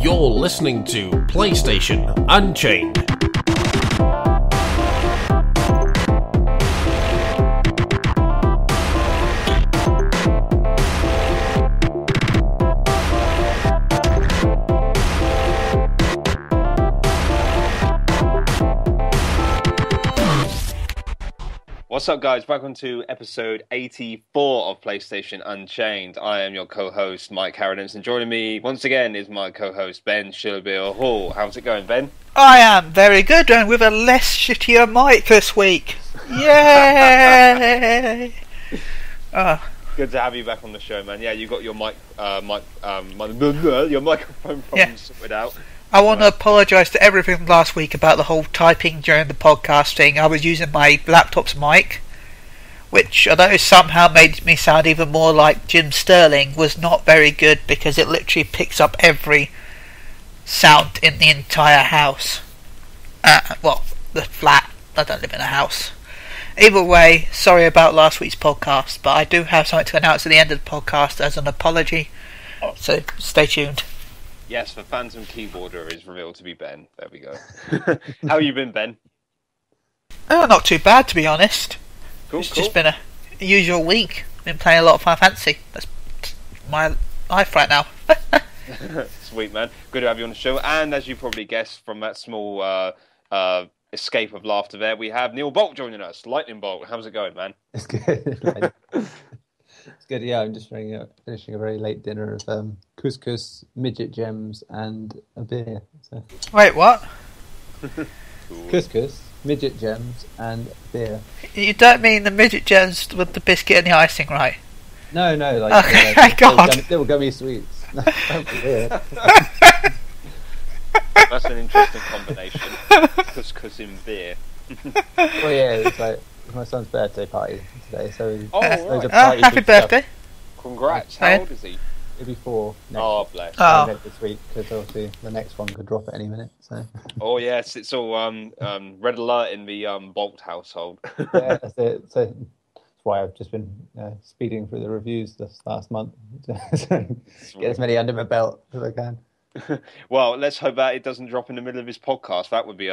You're listening to PlayStation Unchained. What's up, guys? Welcome to episode 84 of PlayStation Unchained. I am your co-host, Mike Harradence, and joining me once again is my co-host, Ben Shillabeer-Hall. How's it going, Ben? I am very good, and with a less shittier mic this week. Yay! Good to have you back on the show, man. Yeah, you got your your microphone problems sorted out. I want to apologise to everything last week about the whole typing during the podcast thing. I was using my laptop's mic, which, although somehow made me sound even more like Jim Sterling, was not very good because it literally picks up every sound in the entire house. Well, the flat. I don't live in a house. Either way, sorry about last week's podcast, but I do have something to announce at the end of the podcast as an apology, so stay tuned. Yes, the Phantom keyboarder is revealed to be Ben. There we go. How you been, Ben? Oh, not too bad, to be honest. It's just been a usual week. Been playing a lot of Final Fantasy. That's my life right now. Sweet, man. Good to have you on the show. And as you probably guessed from that small escape of laughter there, we have Neil Bolt joining us. Lightning Bolt. How's it going, man? It's good. It's good, yeah. I'm just finishing a very late dinner of couscous, midget gems, and a beer. So. Wait, what? Couscous, midget gems, and beer. You don't mean the midget gems with the biscuit and the icing, right? No, like okay, God. Little gummy sweets. No, don't be weird. That's an interesting combination. Couscous in beer. Well, yeah, it's like my son's birthday party today, so happy birthday! Congrats! How old is he? He'll be 4 next Oh, bless! This week, because obviously the next one could drop at any minute. So. Oh yes, it's all red alert in the Bolt household. Yeah, that's it. So that's why I've just been speeding through the reviews this last month to get as many under my belt as I can. Well, let's hope that it doesn't drop in the middle of his podcast. That would be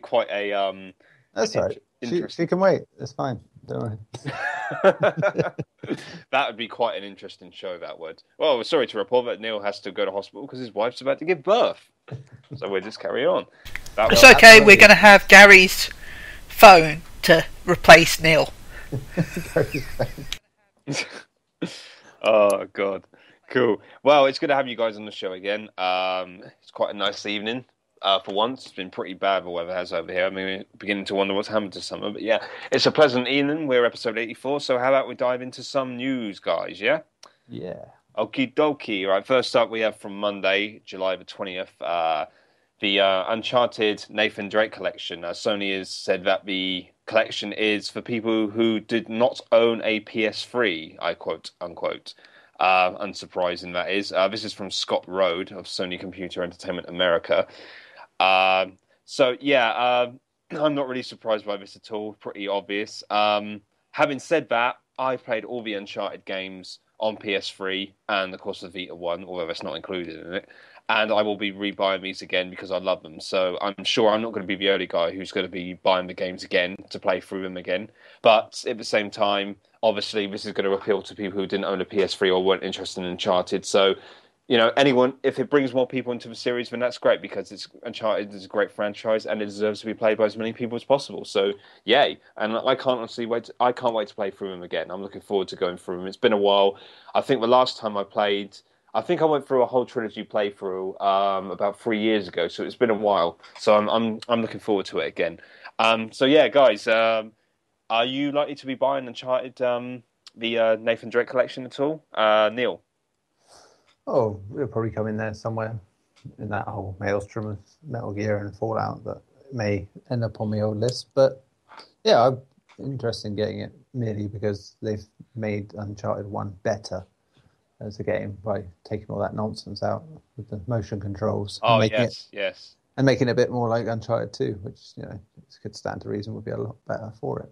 quite a That's all right. She can wait. It's fine. Don't worry. That would be quite an interesting show, that would. Well, sorry to report that Neil has to go to hospital because his wife's about to give birth. So we'll just carry on. It's okay, we're going to have Gary's phone to replace Neil. Oh, God. Cool. Well, it's good to have you guys on the show again. It's quite a nice evening. For once, it's been pretty bad the weather has over here. I mean, we're beginning to wonder what's happened to summer. But yeah, it's a pleasant evening. We're episode 84, so how about we dive into some news, guys, yeah? Yeah. Okie dokie. Right, first up, we have from Monday, July the 20th, the Uncharted Nathan Drake collection. Sony has said that the collection is for people who did not own a PS3, I quote, unquote. Unsurprising, that is. This is from Scott Rode of Sony Computer Entertainment America. So yeah, I'm not really surprised by this at all. Pretty obvious. Having said that, I played all the Uncharted games on PS3 and of course the Vita one, although that's not included in it. And I will be rebuying these again because I love them. So I'm sure I'm not going to be the only guy who's going to be buying the games again to play through them again. But at the same time, obviously this is going to appeal to people who didn't own a PS3 or weren't interested in Uncharted. So, you know, anyone, if it brings more people into the series, then that's great because Uncharted is a great franchise and it deserves to be played by as many people as possible. So, yay! And I can't honestly wait. I can't wait to play through them again. I'm looking forward to going through them. It's been a while. I think the last time I played, I think I went through a whole trilogy playthrough about 3 years ago. So it's been a while. So I'm looking forward to it again. So yeah, guys, are you likely to be buying Uncharted, the Nathan Drake collection at all, Neil? Oh, it'll probably come in there somewhere in that whole maelstrom of Metal Gear and Fallout that may end up on my old list. But yeah, I'm interested in getting it merely because they've made Uncharted 1 better as a game by taking all that nonsense out with the motion controls. Oh, yes. And making it a bit more like Uncharted 2, which, you know, it could stand to reason would be a lot better for it.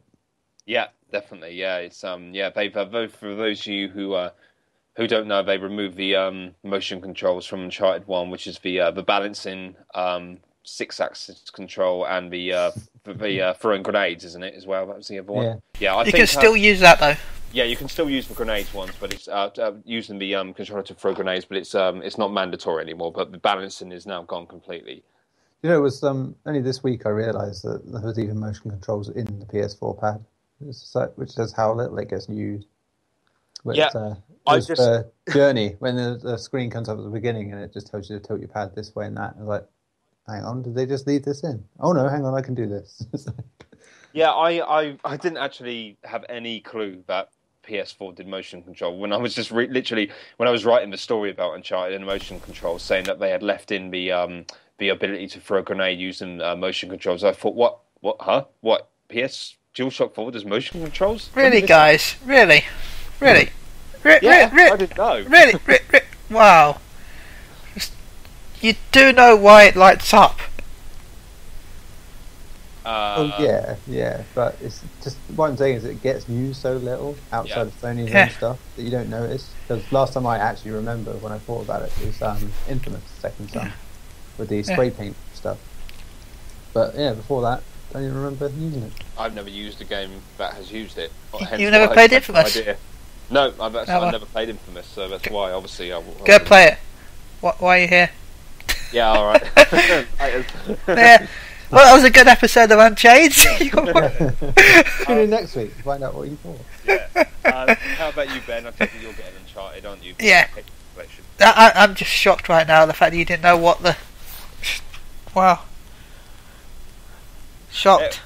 Yeah, definitely. Yeah, it's they've both for those of you who who don't know, they removed the motion controls from Uncharted 1, which is the balancing 6-axis control and the throwing grenades, isn't it, as well? That was the other one. Yeah, I you think, can still use that, though. Yeah, you can still use the grenades ones, but it's using the controller to throw grenades, but it's not mandatory anymore, but the balancing is now gone completely. You know, it was only this week I realised that there was even motion controls in the PS4 pad, which says how little it gets used. But, the journey, when the screen comes up at the beginning and it just tells you to tilt your pad this way and that, I was like, hang on, did they just leave this in? Oh no, hang on, I can do this. Yeah, I didn't actually have any clue that PS4 did motion control when I was just literally when I was writing the story about Uncharted and motion controls, saying that they had left in the ability to throw a grenade using motion controls. I thought, what PS DualShock 4 does motion controls? Really, guys? Really? I didn't know. Really? Wow. You do know why it lights up? Yeah, but it's just what I'm saying is it gets used so little outside of Sony's own stuff that you don't notice. Because last time I actually remember when I thought about it was Infamous Second Son with the spray paint stuff. But yeah, before that, I don't even remember using it. I've never used a game that has used it. You've never played Infamous? No, I've never played Infamous, so that's why obviously go play it. Why are you here? Yeah, all right. Yeah. Well, that was a good episode of Unchained. Tune in next week to find out what you thought. Yeah. How about you, Ben? I think you're getting Uncharted, aren't you? Yeah. I'm just shocked right now, the fact that you didn't know what the... Wow. Shocked.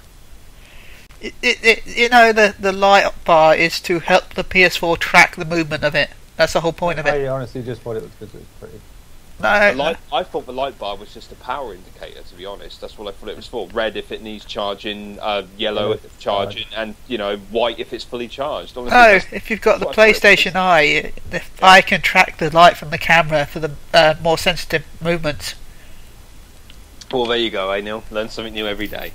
You know, the light bar is to help the PS4 track the movement of it. That's the whole point of it. I honestly just thought it was because it was pretty. I thought the light bar was just a power indicator, to be honest. That's what I thought it was for. Red if it needs charging, yellow if it's charging, and white if it's fully charged. Honestly, if you've got the PlayStation Eye, the eye can track the light from the camera for the more sensitive movements. Well, there you go, Neil. Learn something new every day.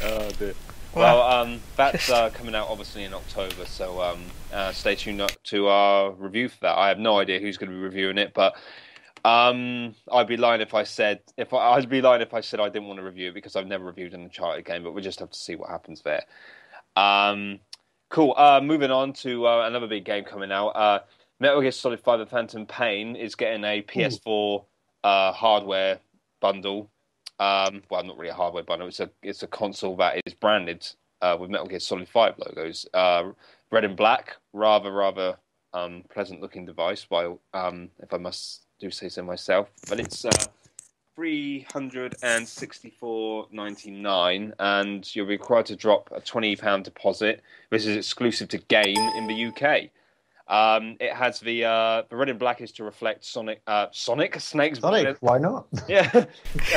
Oh dear. Well, that's coming out obviously in October, so stay tuned to our review for that. I have no idea who's going to be reviewing it, but I'd be lying if I said I didn't want to review it because I've never reviewed an Uncharted game. But we'll just have to see what happens there. Cool. Moving on to another big game coming out. Metal Gear Solid 5: The Phantom Pain is getting a PS4 hardware bundle. Well, not really a hardware bundle. It's a console that is branded with Metal Gear Solid 5 logos. Red and black, rather pleasant looking device. While if I must do say so myself, but it's $364.99, and you're required to drop a £20 deposit. This is exclusive to Game in the UK. It has the red and black is to reflect Snake's why not? Yeah,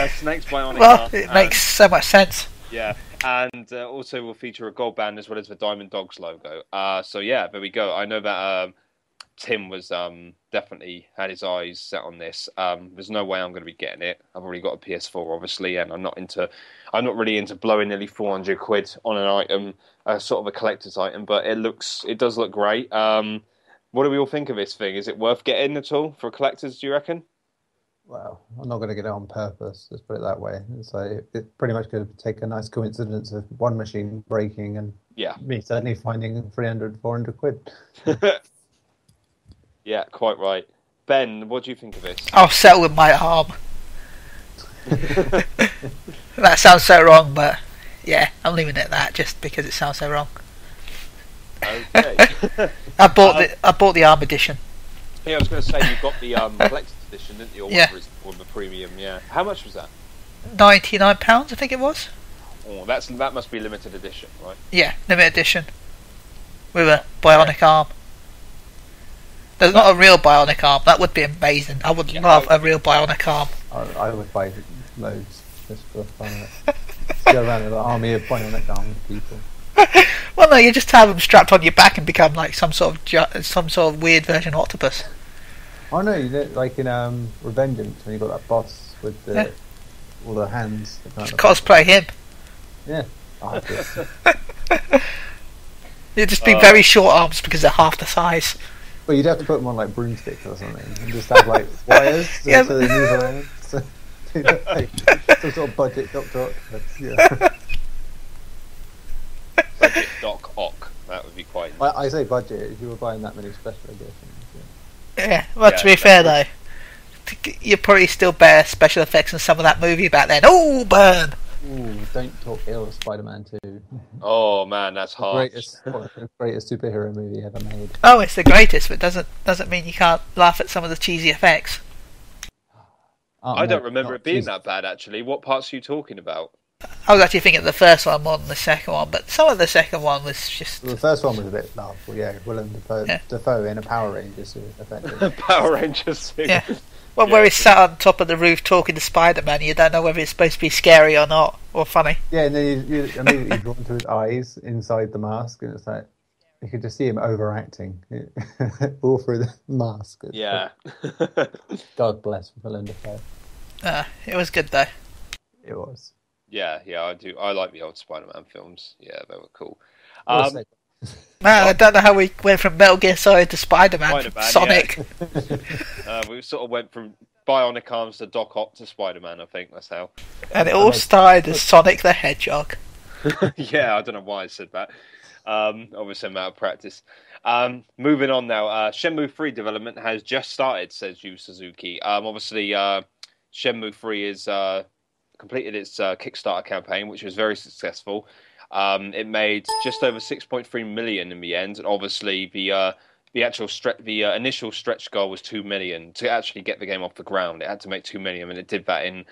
Snake's bionic. Well, it makes so much sense. Yeah, and also will feature a gold band as well as the Diamond Dogs logo. So yeah, there we go. I know that Tim was definitely had his eyes set on this. There's no way I'm going to be getting it. I've already got a PS4, obviously, and I'm not really into blowing nearly £400 on an item, sort of a collector's item. But it does look great. What do we all think of this thing? Is it worth getting at all for collectors, do you reckon? Well, I'm not going to get it on purpose, let's put it that way. It's like, it pretty much could take a nice coincidence of one machine breaking and me suddenly finding £400 Yeah, quite right. Ben, what do you think of this? I'll settle with my arm. That sounds so wrong, but yeah, I'm leaving it at that just because it sounds so wrong. Okay. I bought the ARM edition. Yeah, I was going to say you got the collector's edition, didn't you? Or the premium, yeah. How much was that? £99, I think it was. Oh, that must be limited edition, right? Yeah, limited edition with a bionic arm. There's not a real bionic arm. That would be amazing. I would love a real bionic arm. I would buy loads just for fun of it. Go around with an army of bionic arm people. Well, no, you just have them strapped on your back and become like some sort of weird version of octopus. Oh no, you know, like in Revengeance when you got that boss with all the hands. Just cosplay him. Yeah. You'd just be very short arms because they're half the size. But you'd have to put them on like broomsticks or something, and just have like wires so, Yeah. so they move around. So, like, some sort of budget Doc. Yeah. Budget Doc Ock. That would be quite. I say budget if you were buying that many special editions. Yeah, well, to be fair though, you probably still bear special effects in some of that movie back then. Oh, burn! Ooh, don't talk ill of Spider-Man 2. Oh man, that's hard. Greatest superhero movie ever made. Oh, it's the greatest, but doesn't mean you can't laugh at some of the cheesy effects. I don't remember it being that bad actually. What parts are you talking about? I was actually thinking of the first one more than the second one, but some of the second one was just... Well, the first one was a bit laughable, yeah. Willem Dafoe in a Power Ranger suit, effectively. Power Rangers suit. Yeah. Well, where he's sat on top of the roof talking to Spider-Man, you don't know whether it's supposed to be scary or not, or funny. Yeah, and then you're immediately drawn to his eyes inside the mask, and it's like, you could just see him overacting all through the mask. Yeah. God bless Willem Dafoe. It was good, though. It was. Yeah, I do. I like the old Spider-Man films. Yeah, they were cool. Man, I don't know how we went from Metal Gear Solid to Spider-Man, Sonic. Yeah. We sort of went from Bionic Arms to Doc Ock to Spider-Man, I think. That's how. And it all started as Sonic the Hedgehog. Yeah, I don't know why I said that. Obviously, I'm out of practice. Moving on now. Shenmue 3 development has just started, says Yu Suzuki. Obviously, Shenmue 3 is... completed its Kickstarter campaign, which was very successful. It made just over 6.3 million in the end, and obviously the initial stretch goal was 2 million to actually get the game off the ground. It had to make 2 million, and it did that in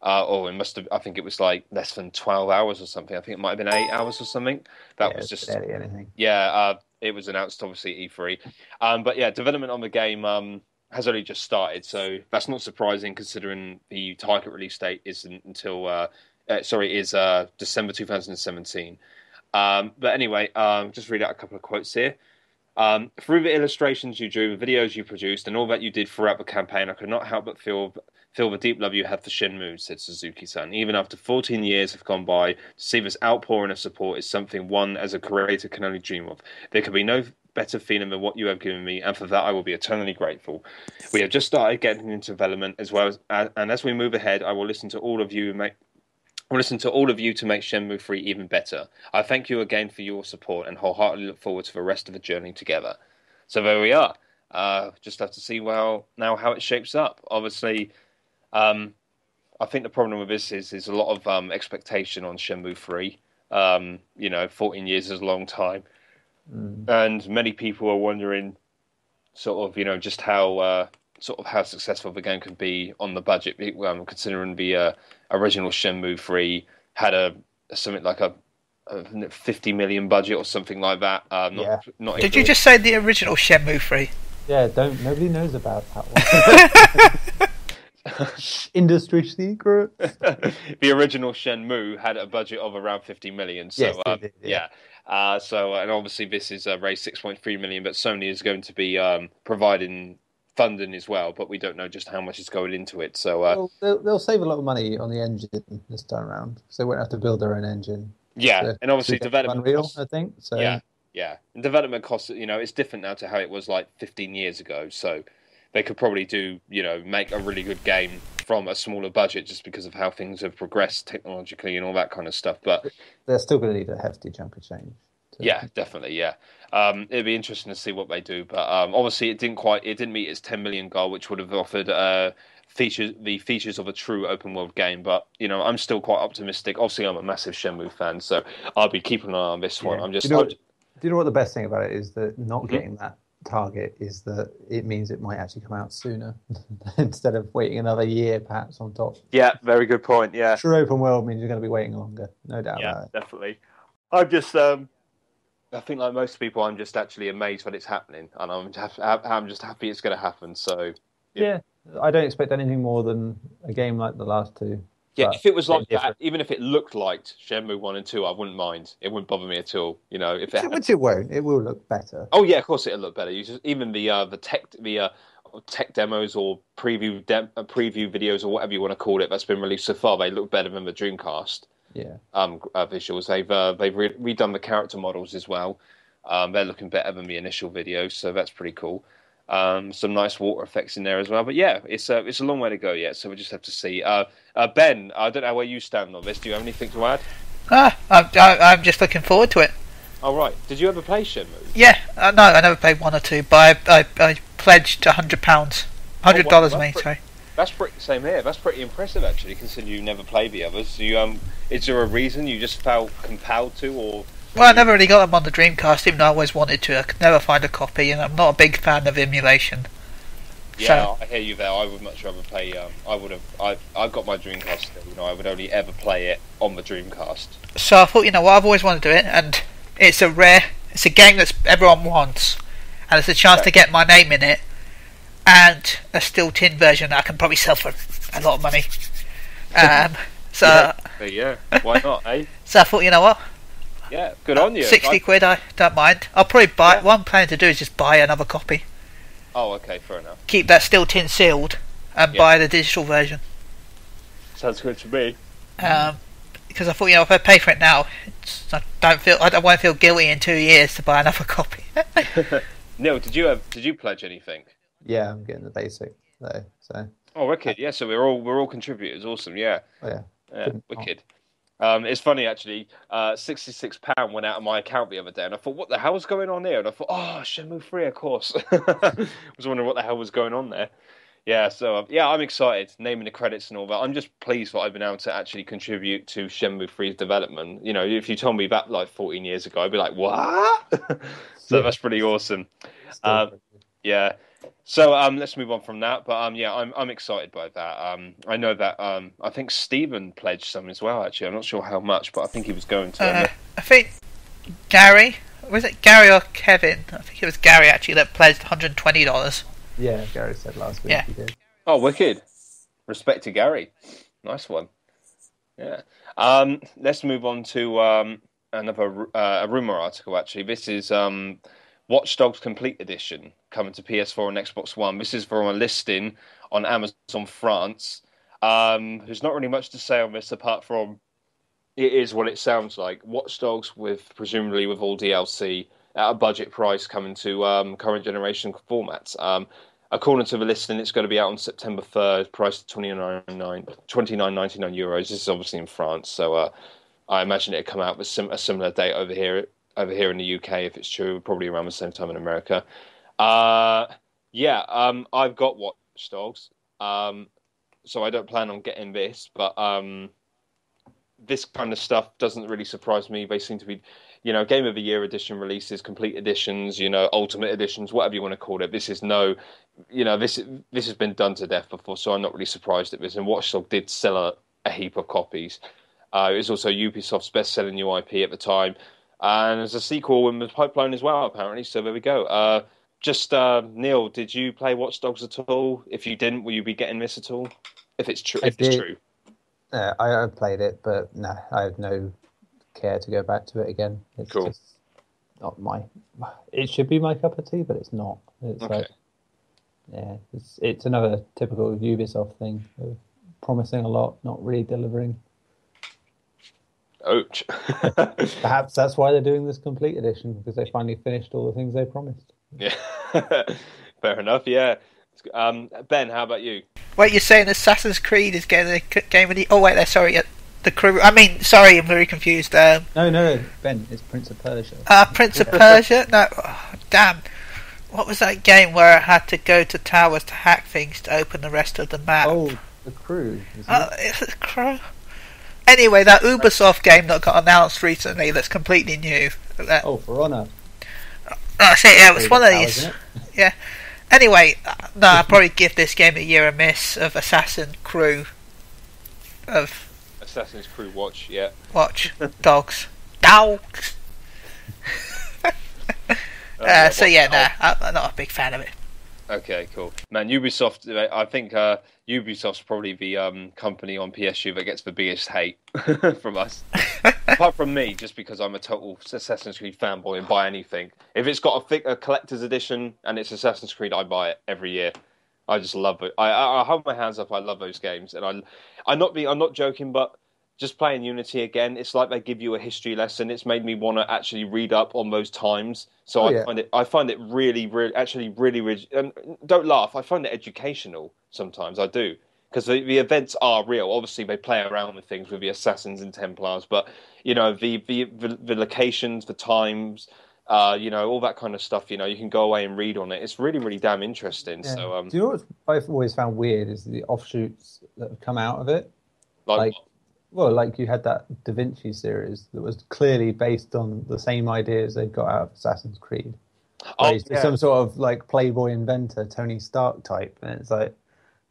I think it was like less than 12 hours or something. I think it might have been 8 hours or something. That was just barely anything. Yeah, it was announced obviously at E3, but yeah, development on the game has only just started, so that's not surprising considering the target release date isn't until December 2017. But anyway, just read out a couple of quotes here. Through the illustrations you drew, the videos you produced, and all that you did throughout the campaign, I could not help but feel the deep love you have for Shenmue, said Suzuki-san. Even after 14 years have gone by, to see this outpouring of support is something one as a creator can only dream of. There could be no better feeling than what you have given me, and for that I will be eternally grateful. We have just started getting into development and as we move ahead, I will listen to all of you to make Shenmue 3 even better. I thank you again for your support and wholeheartedly look forward to the rest of the journey together. So there we are. Just have to see how it shapes up. Obviously, I think the problem with this is a lot of expectation on Shenmue 3. 14 years is a long time. And many people are wondering just how successful the game could be on the budget, considering the original Shenmue 3 had something like a 50 million budget or something like that. Not Did you just say the original Shenmue 3? Yeah, nobody knows about that one. Industry secret. The original Shenmue had a budget of around 50 million. So yes, it did, yeah. And obviously this is raised 6.3 million, but Sony is going to be providing funding as well, but we don't know just how much is going into it. So they'll save a lot of money on the engine this time around, so they won't have to build their own engine. Yeah, and obviously development Unreal, costs, I think. So yeah, and development costs. It's different now to how it was like 15 years ago. So they could probably make a really good game from a smaller budget just because of how things have progressed technologically and all that kind of stuff. But they're still going to need a hefty chunk of change. Yeah, definitely. Yeah, it'd be interesting to see what they do. But obviously, it didn't meet its 10 million goal, which would have offered the features of a true open world game. But I'm still quite optimistic. Obviously, I'm a massive Shenmue fan, so I'll be keeping an eye on this one. Do you know what the best thing about it is? That not getting that target is that it means it might actually come out sooner instead of waiting another year, perhaps on top. Yeah, very good point. Yeah, true open world means you're going to be waiting longer, no doubt about it. Yeah, definitely. I'm just I think, like most people, I'm just actually amazed that it's happening, and I'm just happy it's going to happen. So yeah, I don't expect anything more than a game like the last two. Yeah, if it was like that, even if it looked like Shenmue 1 and 2, I wouldn't mind. It wouldn't bother me at all. Which it won't. It will look better. Oh yeah, of course it'll look better. Even the tech demos or preview videos or whatever you want to call it that's been released so far, they look better than the Dreamcast. Yeah. Visuals. They've redone the character models as well. They're looking better than the initial videos, so that's pretty cool. Some nice water effects in there as well. But yeah, it's a long way to go yet, so we just have to see. Ben, I don't know where you stand on this. Do you have anything to add? I'm just looking forward to it. Oh right. Did you ever play Shenmue? Yeah, no, I never played one or two, but I pledged £100, $100. I mean, sorry. That's pretty same here. That's pretty impressive actually, considering you never played the others. So is there a reason you just felt compelled to, or? Well, I never really got them on the Dreamcast, even though I always wanted to. I could never find a copy, and I'm not a big fan of emulation. Yeah, so, I hear you there. I would much rather play. I've got my Dreamcast still. I would only ever play it on the Dreamcast. So I thought, what, I've always wanted to do it, and it's a game that everyone wants, and it's a chance to get my name in it, and a still tin version that I can probably sell for a lot of money. Yeah, why not, eh? So I thought, what? Yeah, good on you. 60 quid, I don't mind. I'll probably buy. What I'm planning to do is just buy another copy. Oh, okay, fair enough. Keep that still tin sealed and buy the digital version. Sounds good to me. Because I thought, if I pay for it now, I don't want to feel guilty in 2 years to buy another copy. Neil, did you pledge anything? Yeah, I'm getting the basic though. So. Oh, wicked! Yeah, so we're all contributors. Awesome. Yeah. Oh, yeah, wicked. It's funny actually. £66 went out of my account the other day, and I thought, "What the hell was going on there?" And I thought, "Oh, Shenmue 3, of course." I was wondering what the hell was going on there. Yeah, so I'm excited, naming the credits and all that. I'm just pleased that I've been able to actually contribute to Shenmue 3's development. If you told me that like 14 years ago, I'd be like, "What?" So that's pretty awesome. Yeah. So let's move on from that. But I'm excited by that. I know that I think Stephen pledged some as well. Actually, I'm not sure how much, but I think he was going to. I think Gary, was it Gary or Kevin? I think it was Gary actually that pledged $120. Yeah, Gary said last week he did. Oh, wicked! Respect to Gary. Nice one. Yeah. Let's move on to another a rumor article. Actually, this is Watch Dogs Complete Edition coming to PS4 and Xbox One. This is from a listing on Amazon France. There's not really much to say on this apart from it is what it sounds like. Watch Dogs presumably with all DLC at a budget price coming to current generation formats. According to the listing, it's going to be out on September 3rd, priced at €29.99. This is obviously in France, so I imagine it'll come out with a similar date over here in the UK, if it's true, probably around the same time in America. I've got Watch Dogs, so I don't plan on getting this, but this kind of stuff doesn't really surprise me. They seem to be, Game of the Year edition releases, complete editions, ultimate editions, whatever you want to call it. This is this has been done to death before, so I'm not really surprised at this. And Watch Dogs did sell a heap of copies. It was also Ubisoft's best-selling new IP at the time. And there's a sequel in the pipeline as well, apparently. So there we go. Neil, did you play Watch Dogs at all? If you didn't, will you be getting this at all? If it's true, it's true. I played it, but no, I have no care to go back to it again. It's cool. Just not it should be my cup of tea, but it's not. It's okay. It's another typical Ubisoft thing of promising a lot, not really delivering. Ouch. Perhaps that's why they're doing this complete edition, because they finally finished all the things they promised. Yeah, fair enough. Yeah, Ben, how about you? Wait, you're saying Assassin's Creed is getting a game of the? Oh wait, sorry, the crew. Sorry, I'm very confused. No, Ben, it's Prince of Persia. Prince of Persia. No, damn. What was that game where I had to go to towers to hack things to open the rest of the map? Oh, the Crew. It's the Crew. Anyway, that Ubisoft game that got announced recently that's completely new. For Honor. That's it, yeah, it was one of these. Yeah. Anyway, no, I'd probably give this game a year a miss of Assassin's Crew. Assassin's Crew Watch, yeah. Watch. Dogs. Dogs! I'm not a big fan of it. Okay, cool. Man, Ubisoft, I think Ubisoft's probably the company on PSU that gets the biggest hate from us. Apart from me, just because I'm a total Assassin's Creed fanboy and buy anything. If it's got a collector's edition and it's Assassin's Creed, I buy it every year. I just love it. I hold my hands up. I love those games, and I'm not joking, but just playing Unity again, it's like they give you a history lesson. It's made me want to actually read up on those times. So I find it really, really, and don't laugh. I find it educational sometimes. I do, because the events are real. Obviously, they play around with things with the Assassins and Templars, but the locations, the times, all that kind of stuff. You can go away and read on it. It's really, really damn interesting. Yeah. So, do you know what I've always found weird is the offshoots that have come out of it, like you had that Da Vinci series that was clearly based on the same ideas they got out of Assassin's Creed. Some sort of like Playboy inventor, Tony Stark type, and it's like,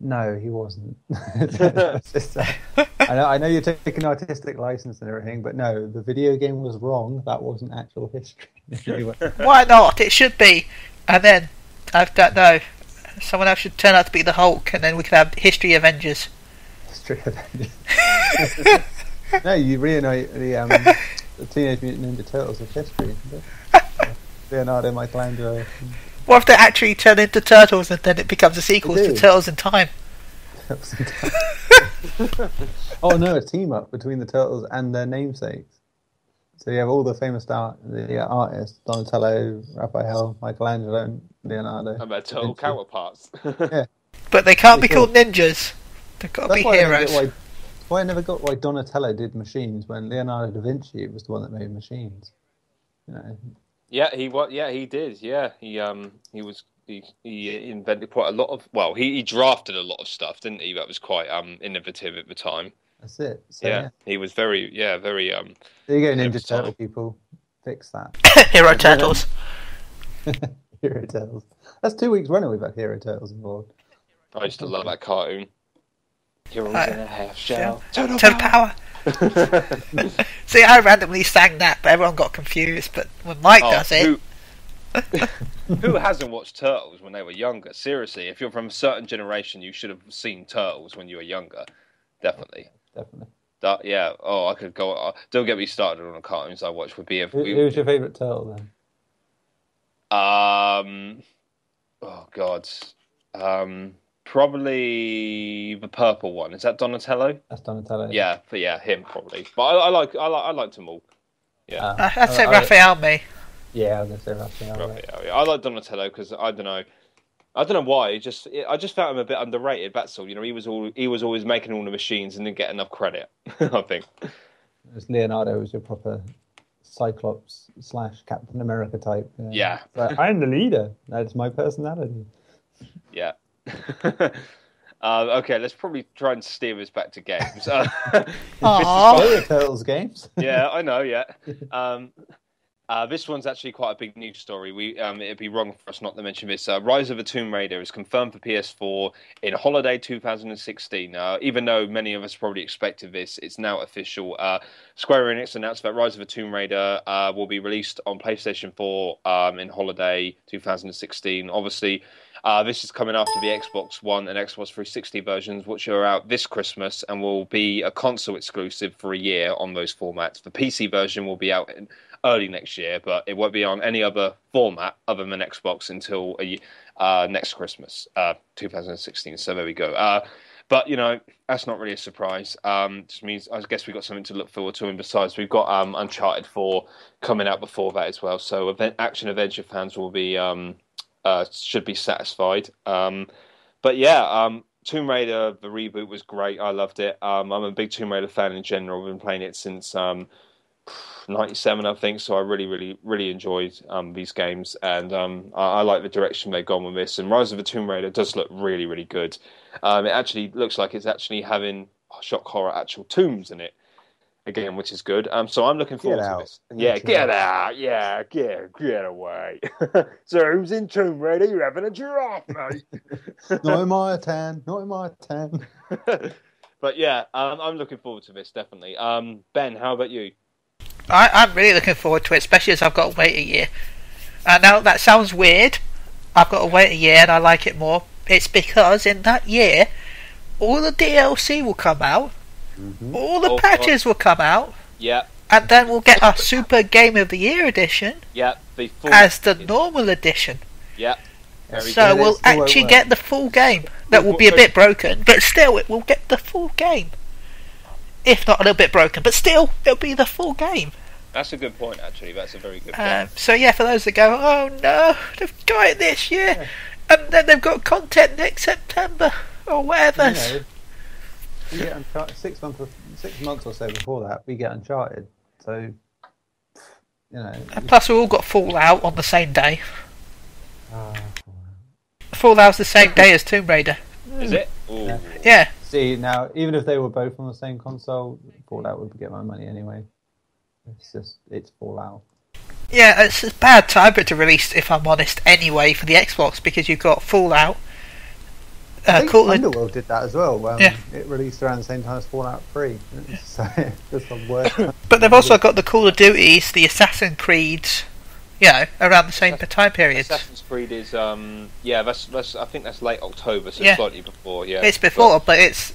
no, he wasn't. I know you're taking artistic license and everything, but no, the video game was wrong. That wasn't actual history. Why not? It should be. And then, I don't know, someone else should turn out to be the Hulk, and then we could have History Avengers. History Avengers. No, you reunite the Teenage Mutant Ninja Turtles of history. Leonardo, Michelangelo. What if they actually turn into turtles and then it becomes a sequel to Turtles in Time? Oh no, a team up between the turtles and their namesakes. So you have all the famous artists: Donatello, Raphael, Michelangelo, and Leonardo. And their turtle counterparts. Yeah, but they can't be called ninjas. They've got to be heroes. I never got why Donatello did machines when Leonardo da Vinci was the one that made machines. Yeah, he did. Yeah, he invented quite a lot of. Well, he drafted a lot of stuff, didn't he? That was quite innovative at the time. That's it. So, he was very. There you go, Ninja Turtle people. Fix that. Hero Turtles. Hero Turtles. That's 2 weeks running. We've had Hero Turtles involved. I used to love that cartoon. Heroes in a half shell. Total power. See, I randomly sang that, but everyone got confused. But when Mike does it, who hasn't watched Turtles when they were younger? Seriously, if you're from a certain generation, you should have seen Turtles when you were younger. Definitely. I could go. Don't get me started on the cartoons I watched. Would be who's your favourite turtle then? Oh God. Probably the purple one. Is that Donatello? That's Donatello. Yeah, but him probably. But I liked them all. Yeah, I'd say Raphael. Me. Yeah, I was gonna say Raphael. Right. Yeah. I like Donatello because I don't know why. I just found him a bit underrated. That's all. He was always making all the machines and didn't get enough credit. I think. Leonardo was your proper Cyclops / Captain America type. Yeah. Like, I'm the leader. That's my personality. Yeah. Okay, let's probably try and steer this back to games. Turtles games. Yeah, I know. Yeah. This one's actually quite a big news story. It'd be wrong for us not to mention this. Rise of the Tomb Raider is confirmed for PS4 in holiday 2016. Even though many of us probably expected this, it's now official. Square Enix announced that Rise of the Tomb Raider will be released on PlayStation 4 in holiday 2016. Obviously, this is coming after the Xbox One and Xbox 360 versions, which are out this Christmas and will be a console exclusive for a year on those formats. The PC version will be out in early next year, but it won't be on any other format other than Xbox until next Christmas, 2016. So there we go. But that's not really a surprise. Just means I guess we've got something to look forward to, and besides, we've got Uncharted 4 coming out before that as well. So action adventure fans will be should be satisfied. But yeah, Tomb Raider the reboot was great. I loved it. I'm a big Tomb Raider fan in general. I've been playing it since 97, I think, so I really enjoyed these games, and I like the direction they've gone with this. And Rise of the Tomb Raider does look really good. It actually looks like it's actually having shock horror actual tombs in it again, which is good. So I'm looking forward to this. Yeah, get out! Yeah, get away! So who's in Tomb Raider? You're having a giraffe, mate. Not in my tan. Not in my tan. But yeah, I'm looking forward to this definitely. Ben, how about you? I'm really looking forward to it, especially as I've got to wait a year. Now, that sounds weird. I've got to wait a year and I like it more. It's because in that year, all the DLC will come out, all the patches will come out, and then we'll get a Super Game of the Year edition as the normal edition. So we'll actually get the full game. That will be a bit broken, but still, it will get the full game. if not a little bit broken, but still, it'll be the full game. That's a good point, actually. That's a very good point. So yeah, for those that go, oh no, they've got it this year, and then they've got content next September or whatever. We get Uncharted 6 months or so before that. We get Uncharted, so And plus, we all got Fallout on the same day. Fallout's the same day as Tomb Raider. Is it? Yeah. See, now, even if they were both on the same console, Fallout would get my money anyway. It's Fallout. Yeah, it's a bad time for it to release, if I'm honest, anyway, for the Xbox, because you've got Fallout. I think Underworld did that as well. It released around the same time as Fallout 3. So, just the worst. But they've also got the Call of Duties, the Assassin's Creeds, around the same time period. Assassin's Creed is, that's I think that's late October, so it's slightly before. Yeah, it's before, but it's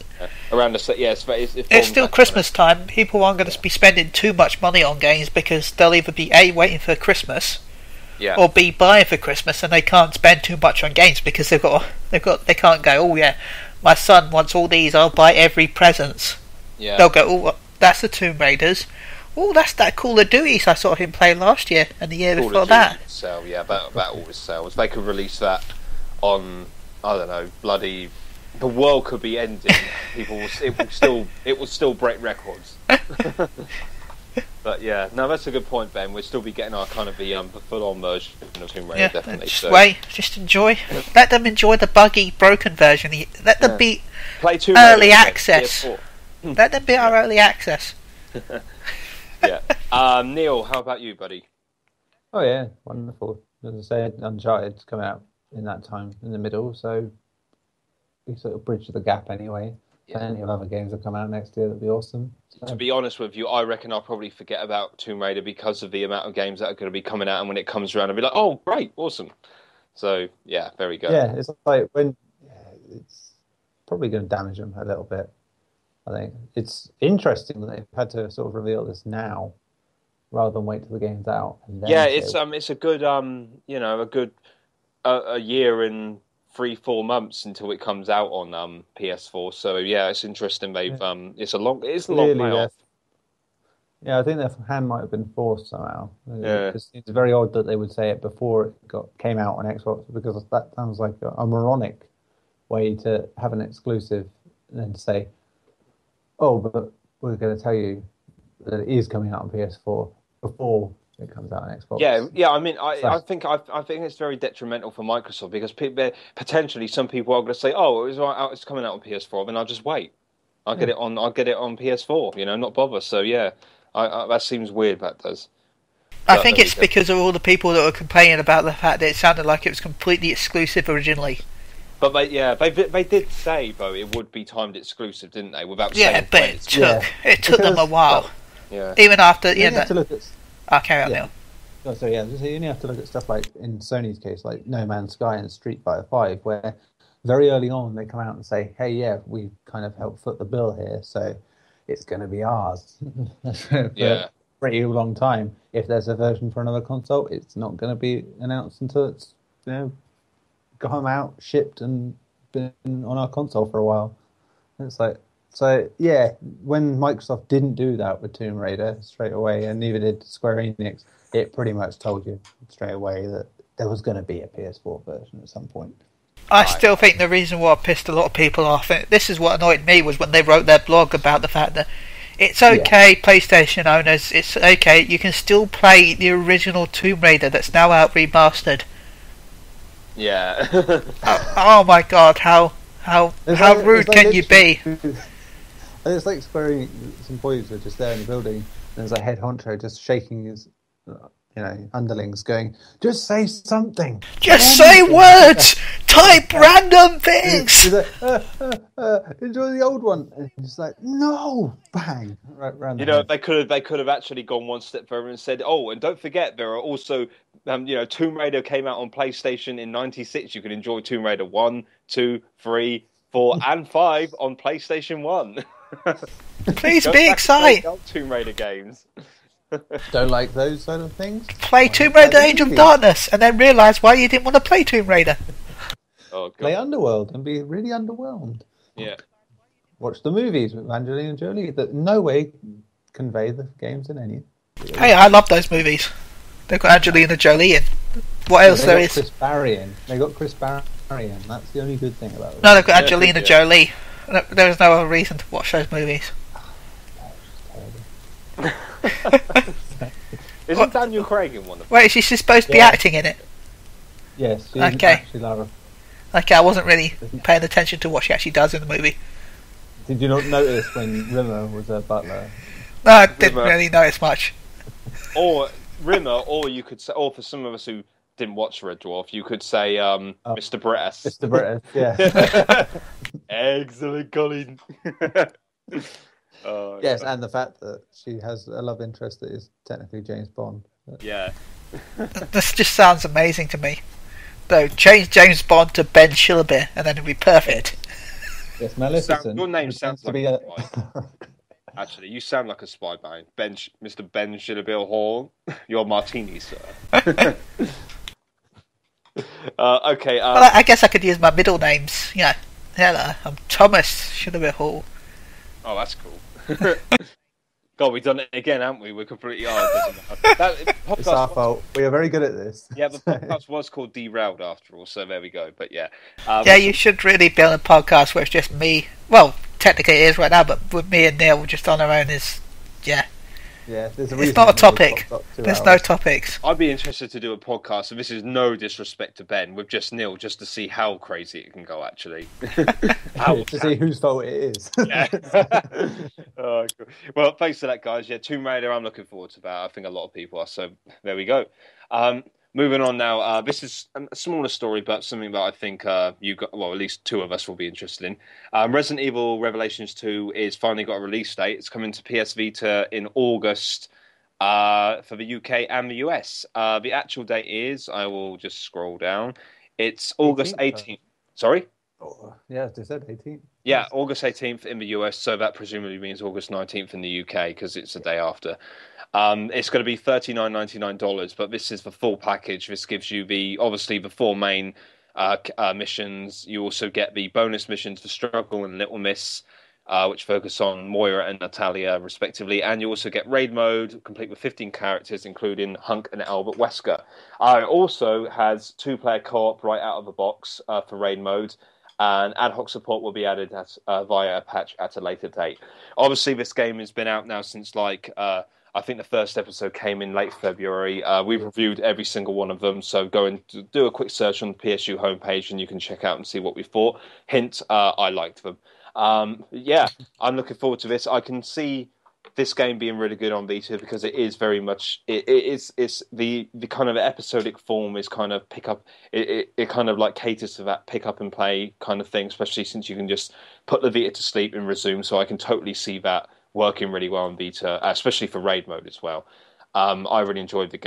around the it's still Christmas time. People aren't going to be spending too much money on games because they'll either be A, waiting for Christmas, or B, buying for Christmas, and they can't spend too much on games because they can't go, oh yeah, my son wants all these, I'll buy every presents. Yeah, they'll go, oh, that's the Tomb Raiders. Oh, that's that Call of Duty I saw him play last year and the year before that. Sell, that always sells. They could release that on, I don't know, bloody. The world could be ending. It will still break records. But yeah, no, that's a good point, Ben. We'll still be getting our kind of the full-on version of Tomb Raider, definitely. Just enjoy. Let them enjoy the buggy, broken version. Let them be play Tomb early access. Let them be our early access. Yeah. Neil, how about you, buddy? Oh yeah, wonderful. As I said, Uncharted's come out in that time in the middle, so we sort of bridge the gap anyway. Plenty of other games will come out next year that'll be awesome. So. To be honest with you, I reckon I'll probably forget about Tomb Raider because of the amount of games that are going to be coming out, and when it comes around, I'll be like, oh, great, awesome. So, yeah, very good. Yeah, it's like it's probably going to damage them a little bit. I think it's interesting that they've had to sort of reveal this now rather than wait till the game's out. And then it's a good a year and 3-4 months until it comes out on PS4. So yeah, it's interesting. They've it's a long way off. Yeah, I think their hand might have been forced somehow. Yeah, it's very odd that they would say it before it came out on Xbox, because that sounds like a moronic way to have an exclusive and then say, oh, but we're going to tell you that it is coming out on PS4 before it comes out on Xbox. Yeah. I mean, I think it's very detrimental for Microsoft, because potentially some people are going to say, "Oh, it's coming out on PS4," then I'll just wait. I'll get it on PS4. Not bother. So yeah, that seems weird. That does. I think it's because of all the people that were complaining about the fact that it sounded like it was completely exclusive originally. But they did say though it would be timed exclusive, didn't they? Without saying but it took them a while. Even after you have to look at. I'll carry on now. Oh, so you only have to look at stuff like in Sony's case, like No Man's Sky and Street Fighter V, where very early on they come out and say, "Hey, we kind of helped foot the bill here, so it's going to be ours." For a pretty long time. If there's a version for another console, it's not going to be announced until it's come out, shipped, and been on our console for a while. And it's like, so yeah, when Microsoft didn't do that with Tomb Raider straight away, and neither did Square Enix, it pretty much told you straight away that there was going to be a PS4 version at some point. I still think the reason why I pissed a lot of people off, and this is what annoyed me, was when they wrote their blog about the fact that it's okay, PlayStation owners, it's okay, you can still play the original Tomb Raider that's now out remastered. Yeah. Oh my god, how rude can you be? It's like Square Enix employees were just there in the building, and there's a head honcho just shaking his underlings, going, "Just say something. Just say words. Type random things." He's like, enjoy the old one. And he's just like, no, bang. Right, they could have actually gone one step further and said, "Oh, and don't forget, there are also, Tomb Raider came out on PlayStation in '96. You can enjoy Tomb Raider 1, 2, 3, 4, and 5 on PlayStation 1." Please be excited. Tomb Raider games. Don't like those sort of things? Play Tomb Raider Age of Darkness and then realise why you didn't want to play Tomb Raider. Oh, God. Play Underworld and be really underwhelmed. Yeah. watch the movies with Angelina Jolie that in no way convey the games in any. Hey, I love those movies. They've got Angelina Jolie in. What else there is? Chris Barry in. They got Chris Barry in. That's the only good thing about it. No, they've got Angelina Jolie. There is no other reason to watch those movies. Isn't Daniel Craig in one of them? Wait, is she supposed to be acting in it? Yes, she's Okay. actually Lara. Okay, I wasn't really paying attention to what she actually does in the movie. Did you not notice when Rimmer was a butler? No, I didn't really notice much. Or Rimmer, or you could say, or for some of us who didn't watch Red Dwarf, you could say Mr. Brett. Mr. Brett, yeah. Excellent, Colin. Yes, and the fact that she has a love interest that is technically James Bond. Yeah. This just sounds amazing to me. Though, change James Bond to Ben Shillabeer, and then it'd be perfect. Yes, Maleficent. Your name sounds like a spy. Actually, you sound like a spy, man. Mr. Ben Shillabeer-Hall. Your martini, sir. Okay. Well, I guess I could use my middle names. You know, hello, I'm Thomas Shillabeer-Hall. Oh, that's cool. God, we've done it again, haven't we? We're completely It's our fault. We are very good at this. Yeah, the podcast was called Derailed after all, so there we go. But yeah. Yeah, you should really be on a podcast where it's just me. Well, technically it is right now, but with me and Neil just on our own is, yeah. Yeah, there's a it's reason not a topic. There's no topics. I'd be interested to do a podcast, and this is no disrespect to Ben, with just Neil, just to see how crazy it can go, actually. To see whose fault it is. Yeah. Oh, cool. Well, thanks for that, guys. Yeah, Tomb Raider, I'm looking forward to that. I think a lot of people are, so there we go. Moving on now. This is a smaller story, but something that I think at least two of us will be interested in. Resident Evil Revelations 2 is finally got a release date. It's coming to PS Vita in August for the UK and the US. The actual date is, I will just scroll down. It's August 18th. Sorry? Oh, yeah, they said 18th. Yeah, August 18th in the US, so that presumably means August 19th in the UK because it's the day after. It's going to be $39.99, but this is the full package. This gives you obviously the four main missions. You also get the bonus missions for Struggle and Little Miss, which focus on Moira and Natalia, respectively. And you also get raid mode, complete with 15 characters, including Hunk and Albert Wesker. It also has two-player co-op right out of the box for raid mode. And ad hoc support will be added via a patch at a later date. Obviously, this game has been out now since I think the first episode came in late February. We've reviewed every single one of them, so go and do a quick search on the PSU homepage and you can check out and see what we thought. Hint, I liked them. Yeah, I'm looking forward to this. I can see this game being really good on Vita because it is very much it's the kind of episodic form is kind of pick up it kind of like caters to that pick up and play kind of thing, especially since you can just put the Vita to sleep and resume. So I can totally see that working really well on Vita, especially for raid mode as well. I really enjoyed the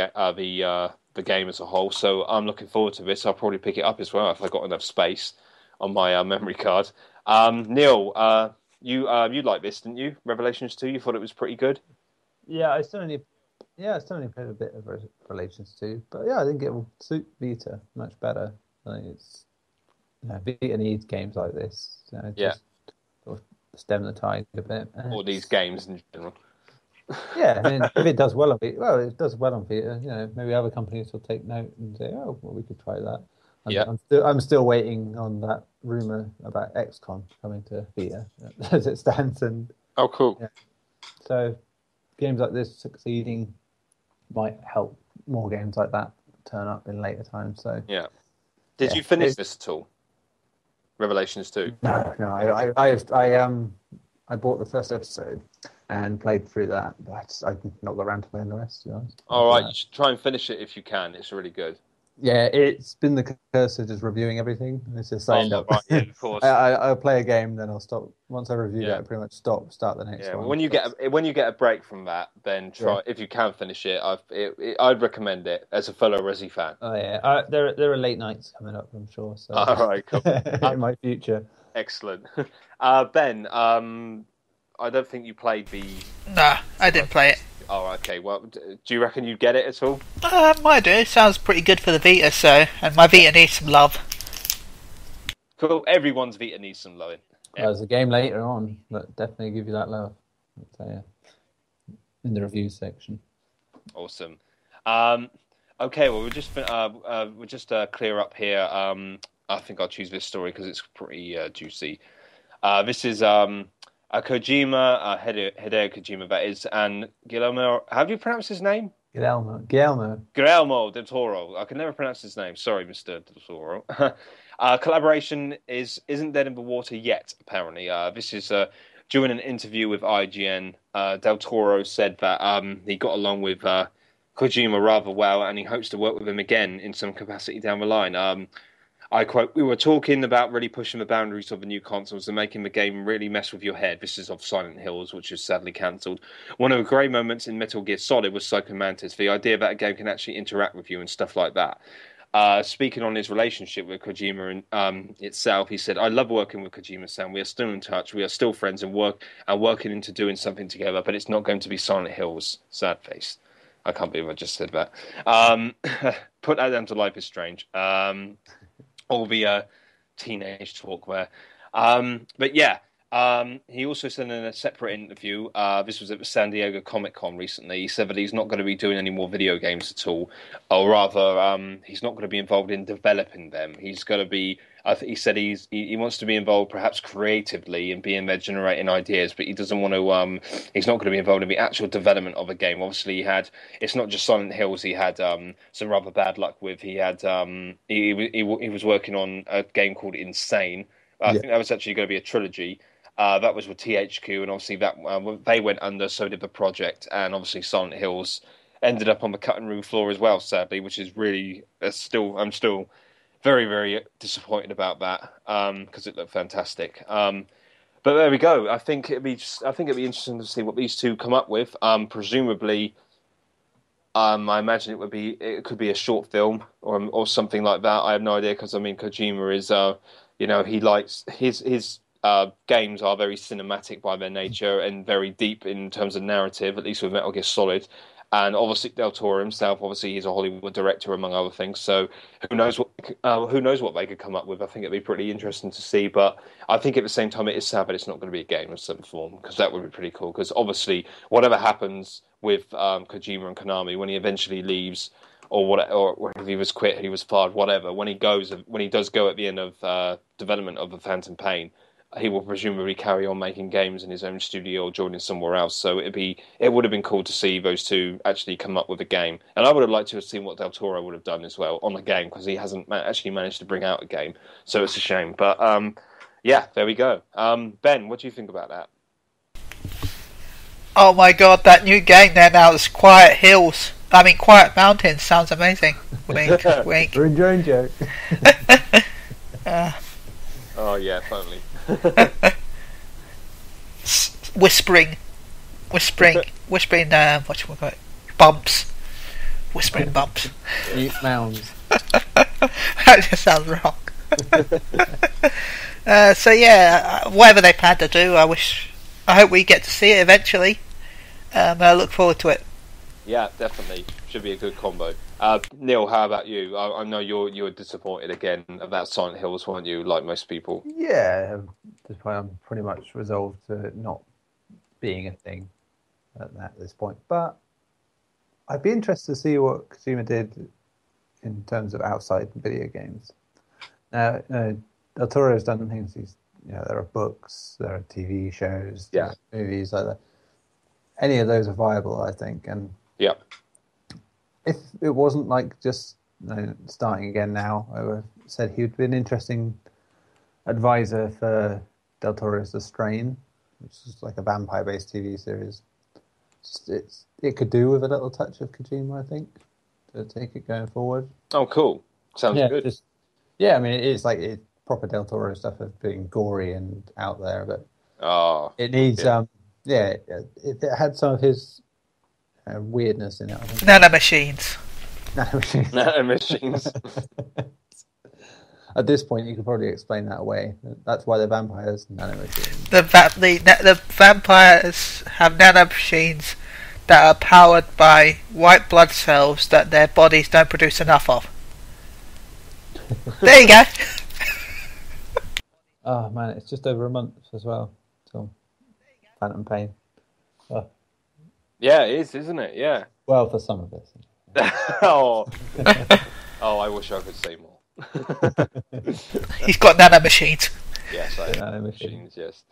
game as a whole, so I'm looking forward to this. I'll probably pick it up as well if I got enough space on my memory card. Neil, you liked this, didn't you? Revelations 2, you thought it was pretty good? Yeah, I still only played a bit of Revelations 2, but yeah, I think it will suit Vita much better. I think it's Vita needs games like this. Just sort of stem the tide a bit. Or these games in general. Yeah, I mean, if it does well on Vita, it does well on Vita. Maybe other companies will take note and say, "Oh, well, we could try that." I'm still waiting on that rumor about XCOM coming to Vita as it stands. And oh, cool. Yeah. So games like this succeeding might help more games like that turn up in later times. So yeah. Did you finish this at all? Revelations 2? No. I bought the first episode and played through that, but I've not got around to playing the rest, to be honest. All right, you should try and finish it if you can. It's really good. Yeah, it's been the curse of just reviewing everything. It's just signed up. Right, yeah, of course. I'll play a game, then I'll stop. Once I review that, I pretty much start the next one. When you get a break from that, then try if you can finish it. I'd recommend it as a fellow Resi fan. Oh yeah, there are late nights coming up, I'm sure. So all right, cool. In my future. Excellent. Ben, I don't think you played the. Nah, I didn't play it. Oh, okay. Well, do you reckon you'd get it at all? Might do. It sounds pretty good for the Vita, and my Vita needs some love. Cool. Everyone's Vita needs some loving. Well, there's a game later on that definitely give you that love. I'll tell you, in the review section. Awesome. Okay, well, we'll just clear up here. I think I'll choose this story because it's pretty juicy. This is a Kojima, Hideo Kojima, that is, and Guillermo. How do you pronounce his name? Guillermo del Toro. I can never pronounce his name. Sorry, Mr. del Toro. Collaboration isn't dead in the water yet. Apparently, this is during an interview with IGN. Del Toro said that he got along with Kojima rather well, and he hopes to work with him again in some capacity down the line. I quote, "We were talking about really pushing the boundaries of the new consoles and making the game really mess with your head." This is of Silent Hills, which is sadly cancelled. "One of the great moments in Metal Gear Solid was Psycho Mantis. The idea that a game can actually interact with you and stuff like that." Speaking on his relationship with Kojima itself, he said, "I love working with Kojima-san. We are still in touch. We are still friends and working into doing something together, but it's not going to be Silent Hills." Sad face. I can't believe I just said that. Put that down to Life is Strange. All the teenage talk there. But yeah, he also said in a separate interview, this was at the San Diego Comic-Con recently, he said that he's not going to be doing any more video games at all, or rather, he's not going to be involved in developing them. He's going to be, he said he wants to be involved perhaps creatively and being there generating ideas, but he doesn't want to, he's not going to be involved in the actual development of a game. Obviously, it's not just Silent Hills, he had some rather bad luck with. He had, he was working on a game called Insane. I think that was actually going to be a trilogy. That was with THQ, and obviously that they went under, so did the project, and obviously Silent Hills ended up on the cutting room floor as well, sadly, which is really I'm still very, very disappointed about that because it looked fantastic. But there we go. I think it'd be interesting to see what these two come up with. Presumably, I imagine it could be a short film or something like that. I have no idea because I mean Kojima is he likes his games are very cinematic by their nature and very deep in terms of narrative, at least with Metal Gear Solid. And obviously Del Toro himself, obviously he's a Hollywood director among other things. So who knows what they could come up with? I think it'd be pretty interesting to see. But I think at the same time it is sad that it's not going to be a game of some form, because that would be pretty cool. Because obviously whatever happens with Kojima and Konami when he eventually leaves, or if he was quit, he was fired, whatever. When he does go at the end of development of the Phantom Pain, he will presumably carry on making games in his own studio or joining somewhere else. So it would have been cool to see those two actually come up with a game. And I would have liked to have seen what Del Toro would have done as well on the game, because he hasn't actually managed to bring out a game. So it's a shame. But yeah, there we go. Ben, what do you think about that? Oh my god, that new game there now is Quiet Mountains. Sounds amazing. Wink, wink. We're enjoying joke. Oh yeah, finally. Whispering. What should we call it? Bumps. Whispering bumps. Mute mounds. That just sounds wrong. So yeah, whatever they plan to do, I hope we get to see it eventually. I look forward to it. Yeah, definitely. Should be a good combo. Neil, how about you? I know you were disappointed again about Silent Hills, weren't you, like most people? Yeah, at this point I'm pretty much resolved to not being a thing at this point. But I'd be interested to see what Kojima did in terms of outside video games. Now, Del Toro has done things. There are books, there are TV shows, movies like that. Any of those are viable, I think. And yeah. If it wasn't like just starting again now, I would have said he would be an interesting advisor for Del Toro's The Strain, which is like a vampire-based TV series. It could do with a little touch of Kojima, I think, to take it going forward. Oh, cool. Sounds good. I mean, it's proper Del Toro stuff of being gory and out there, but it needs, it had some of his weirdness in it. I think. Nanomachines. At this point, you could probably explain that away. That's why the vampires nanomachines. The vampires have nanomachines that are powered by white blood cells that their bodies don't produce enough of. There you go. Oh man, it's just over a month as well till Phantom Pain. Oh, Yeah, it is, isn't it? Yeah. well, for some of us. oh. I wish I could say more. He's got nano machines. Yes, I Nano have machines. machines,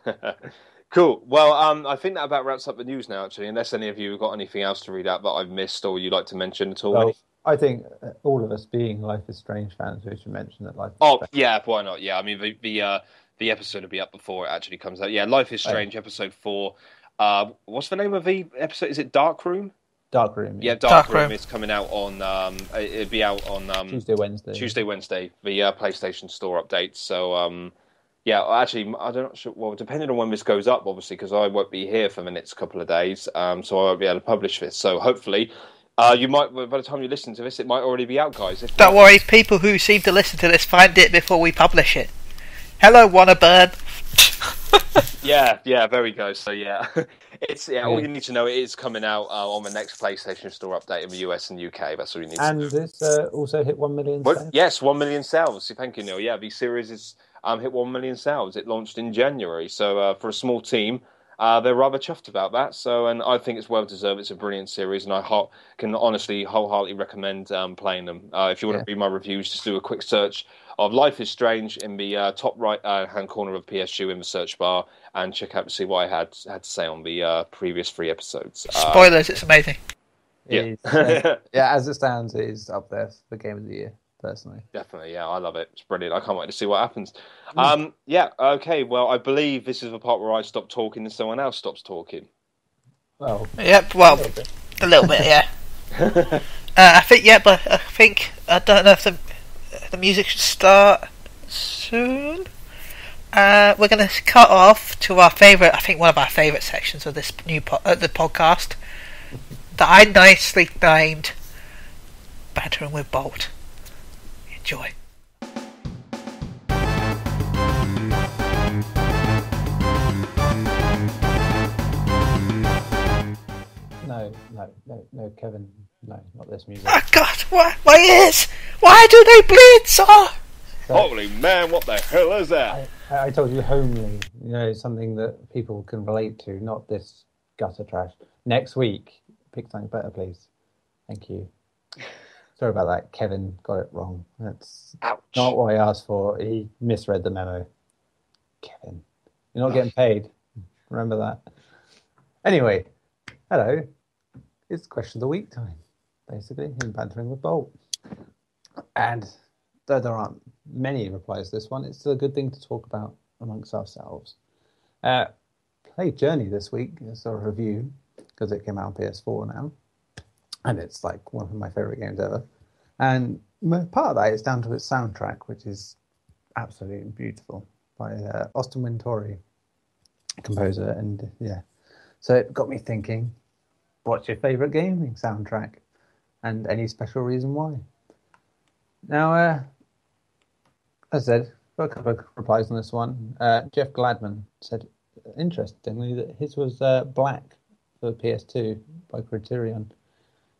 yes. Cool. Well, I think that about wraps up the news now, actually, unless any of you have got anything else to read out that I've missed or you'd like to mention at all. Well, I think all of us being Life is Strange fans, we should mention that Life is Strange. Yeah, why not? Yeah, I mean, the episode will be up before it actually comes out. Yeah, Life is Strange, episode 4. What's the name of the episode? Is it Dark Room? Dark Room. Yeah, Dark Room is coming out on. It'll be out on Tuesday, Wednesday. The PlayStation Store updates. So, yeah, actually, I'm not sure. Well, depending on when this goes up, obviously, because I won't be here for the next couple of days, so I won't be able to publish this. So, hopefully, you might. By the time you listen to this, it might already be out, guys. Don't worry, people who seem to listen to this find it before we publish it. Hello, Wannaburn. Yeah, there we go. So yeah, all you need to know, it is coming out on the next PlayStation Store update in the US and UK. That's all you need to know. And it's also hit 1 million sales. Yes, 1 million sales. Thank you, Neil. Yeah, the series is hit 1 million sales. It launched in January, so for a small team, they're rather chuffed about that. So, and I think it's well deserved. It's a brilliant series, and I can honestly wholeheartedly recommend playing them. If you want to read my reviews, just do a quick search of Life is Strange in the top right hand corner of PSU in the search bar, and check out to see what I had to say on the previous 3 episodes. Spoilers, it's amazing. Yeah. Yeah, as it stands, it is up there for Game of the Year, personally. Definitely, yeah, I love it. It's brilliant. I can't wait to see what happens. Yeah, okay, well, I believe this is the part where I stop talking and someone else stops talking. Well, Yep, well, a little bit, yeah. I think, I don't know if the music should start soon. We're going to cut off to our favourite, I think one of our favourite sections of this new the podcast that I nicely named Bantering with Bolt. Enjoy. No, Kevin, no, not this music. Oh God, my ears! Why do they bleed so? Holy man, what the hell is that? I told you homely, something that people can relate to, not this gutter trash. Next week, pick something better, please. Thank you. Sorry about that. Kevin got it wrong. That's not what I asked for. He misread the memo. Kevin, you're not getting paid. Remember that. Anyway, hello. It's question of the week time, basically, in Bantering with Bolt. And though there aren't many replies to this one, it's still a good thing to talk about amongst ourselves. Played Journey this week as a review, because it came out on PS4 now. And it's like one of my favourite games ever. And part of that is down to its soundtrack, which is absolutely beautiful, by Austin Wintory, composer. And yeah, so it got me thinking, what's your favourite gaming soundtrack? And any special reason why? Now, as I said, got a couple of replies on this one. Jeff Gladman said, interestingly, that his was Black for PS2 by Criterion.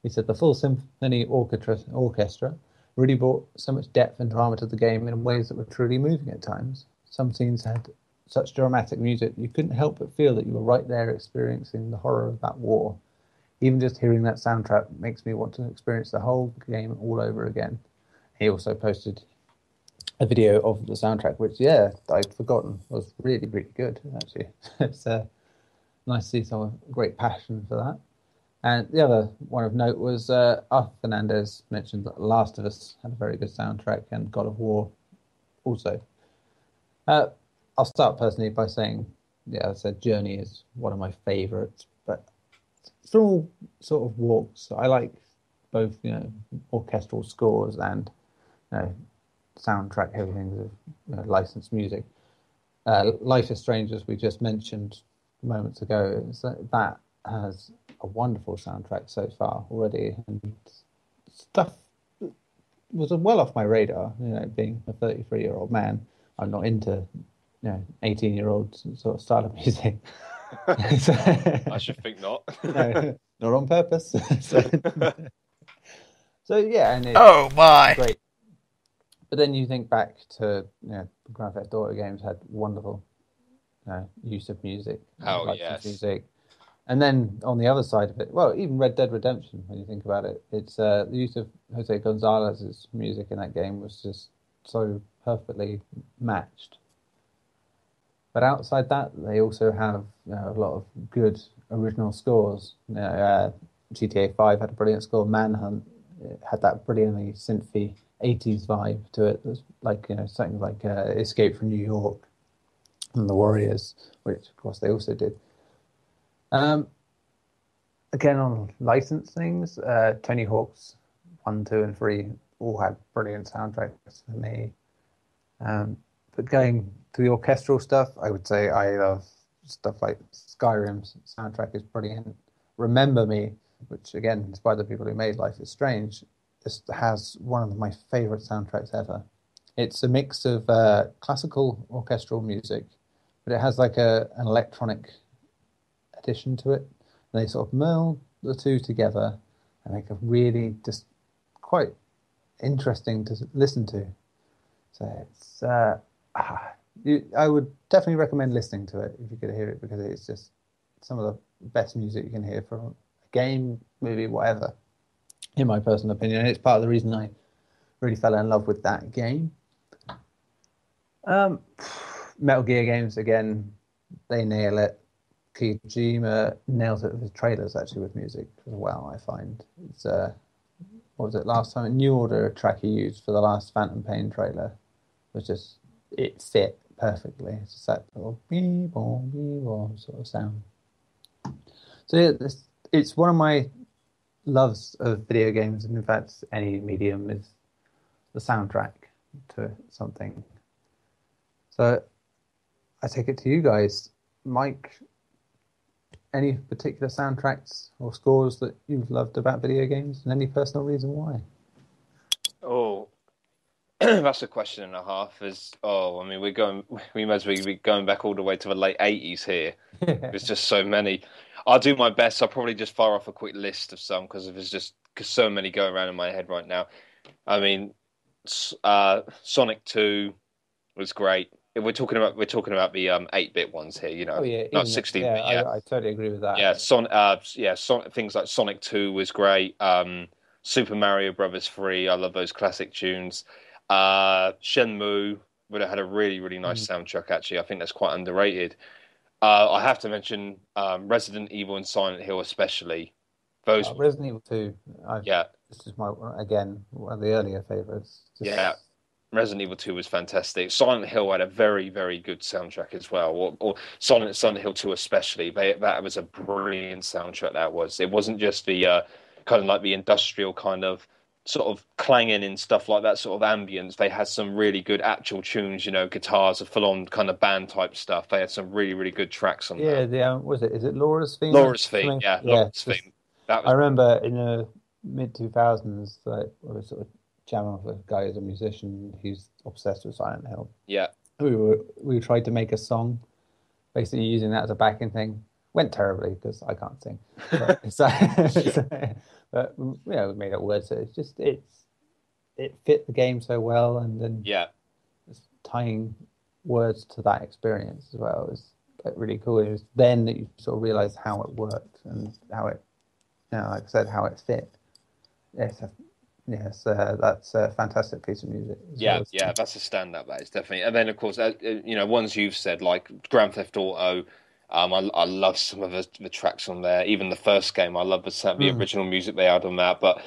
He said the full symphony orchestra really brought so much depth and drama to the game in ways that were truly moving at times. Some scenes had such dramatic music you couldn't help but feel that you were right there experiencing the horror of that war. Even just hearing that soundtrack makes me want to experience the whole game all over again. He also posted a video of the soundtrack, which, I'd forgotten, was really, really good, actually. It's nice to see someone with great passion for that. And the other one of note was Arthur Fernandez mentioned that Last of Us had a very good soundtrack, and God of War also. I'll start personally by saying, I said Journey is one of my favourites, but from all sort of walks, I like both, orchestral scores and, soundtrack, heavy things of licensed music. Life is Strange, as we just mentioned moments ago, that has a wonderful soundtrack so far already, and stuff was well off my radar. Being a 33-year-old man, I'm not into 18-year-old sort of style of music. I should think not. No, not on purpose. So yeah, and it's oh my! But then you think back to, the Grand Theft Auto games had wonderful, use of music, Oh licensed yes. music. And then on the other side of it, well, even Red Dead Redemption, when you think about it, it's the use of Jose Gonzalez's music in that game was just so perfectly matched. But outside that, they also have a lot of good original scores. GTA 5 had a brilliant score. Manhunt had that brilliantly synthy 80s vibe to it. It was like, something like Escape from New York and The Warriors, which of course they also did. Again, on license things, Tony Hawk's 1, 2, and 3 all had brilliant soundtracks for me. But going to the orchestral stuff, I would say I love stuff like Skyrim's soundtrack is brilliant. Remember Me, which again, inspired the people who made Life is Strange, just has one of my favorite soundtracks ever. It's a mix of classical orchestral music, but it has like an electronic addition to it. And they sort of meld the two together and make a really just quite interesting to listen to. So it's I would definitely recommend listening to it if you could hear it, because it's just some of the best music you can hear from a game, movie, whatever, in my personal opinion. And it's part of the reason I really fell in love with that game. Metal Gear games, again, they nail it. Kojima nails it with his trailers, actually, with music as well, I find. It's, what was it, last time? New Order track he used for the last Phantom Pain trailer was just, it fit perfectly. It's just that little bee-bom sort of sound. So yeah, it's one of my loves of video games, and in fact, any medium is the soundtrack to something. So I take it to you guys, Mike. Any particular soundtracks or scores that you've loved about video games, and any personal reason why? Oh, that's a question and a half. I mean, we might as well be going back all the way to the late 80s here. There's just so many. I'll do my best. I'll probably just fire off a quick list of some, because because so many going around in my head right now. I mean, Sonic 2 was great. We're talking about the 8-bit ones here, Oh yeah, not 16-bit. yeah, I totally agree with that. Things like Sonic 2 was great. Super Mario Brothers 3, I love those classic tunes. Shenmue would have had a really, really nice soundtrack, actually. I think that's quite underrated. I have to mention Resident Evil and Silent Hill, especially. Those, Resident Evil 2, yeah, this is again, one of the earlier favorites. yeah. Resident Evil 2 was fantastic. Silent Hill had a very, very good soundtrack as well, or Silent Hill 2 especially. That was a brilliant soundtrack. That was. It wasn't just the kind of like the industrial kind of sort of clanging and stuff like that, sort of ambience. They had some really good actual tunes, guitars, a full-on kind of band type stuff. They had some really, really good tracks on that. Yeah, was it? Is it Laura's theme? Laura's theme, yeah, Laura's theme. That was. I remember in the mid-2000s, like, we were sort of jamming with a guy who's a musician. He's obsessed with Silent Hill. Yeah. We tried to make a song, basically using that as a backing thing. Went terribly because I can't sing. But we made it work. So it fit the game so well, and then just tying words to that experience as well was like really cool. It was then that you sort of realize how it worked and how it, like I said, how it fit. Yes, that's a fantastic piece of music. Yeah, that's a stand-up. That is definitely. And then, of course, ones you've said, like Grand Theft Auto. I love some of the tracks on there. Even the first game, I love the original music they had on that. But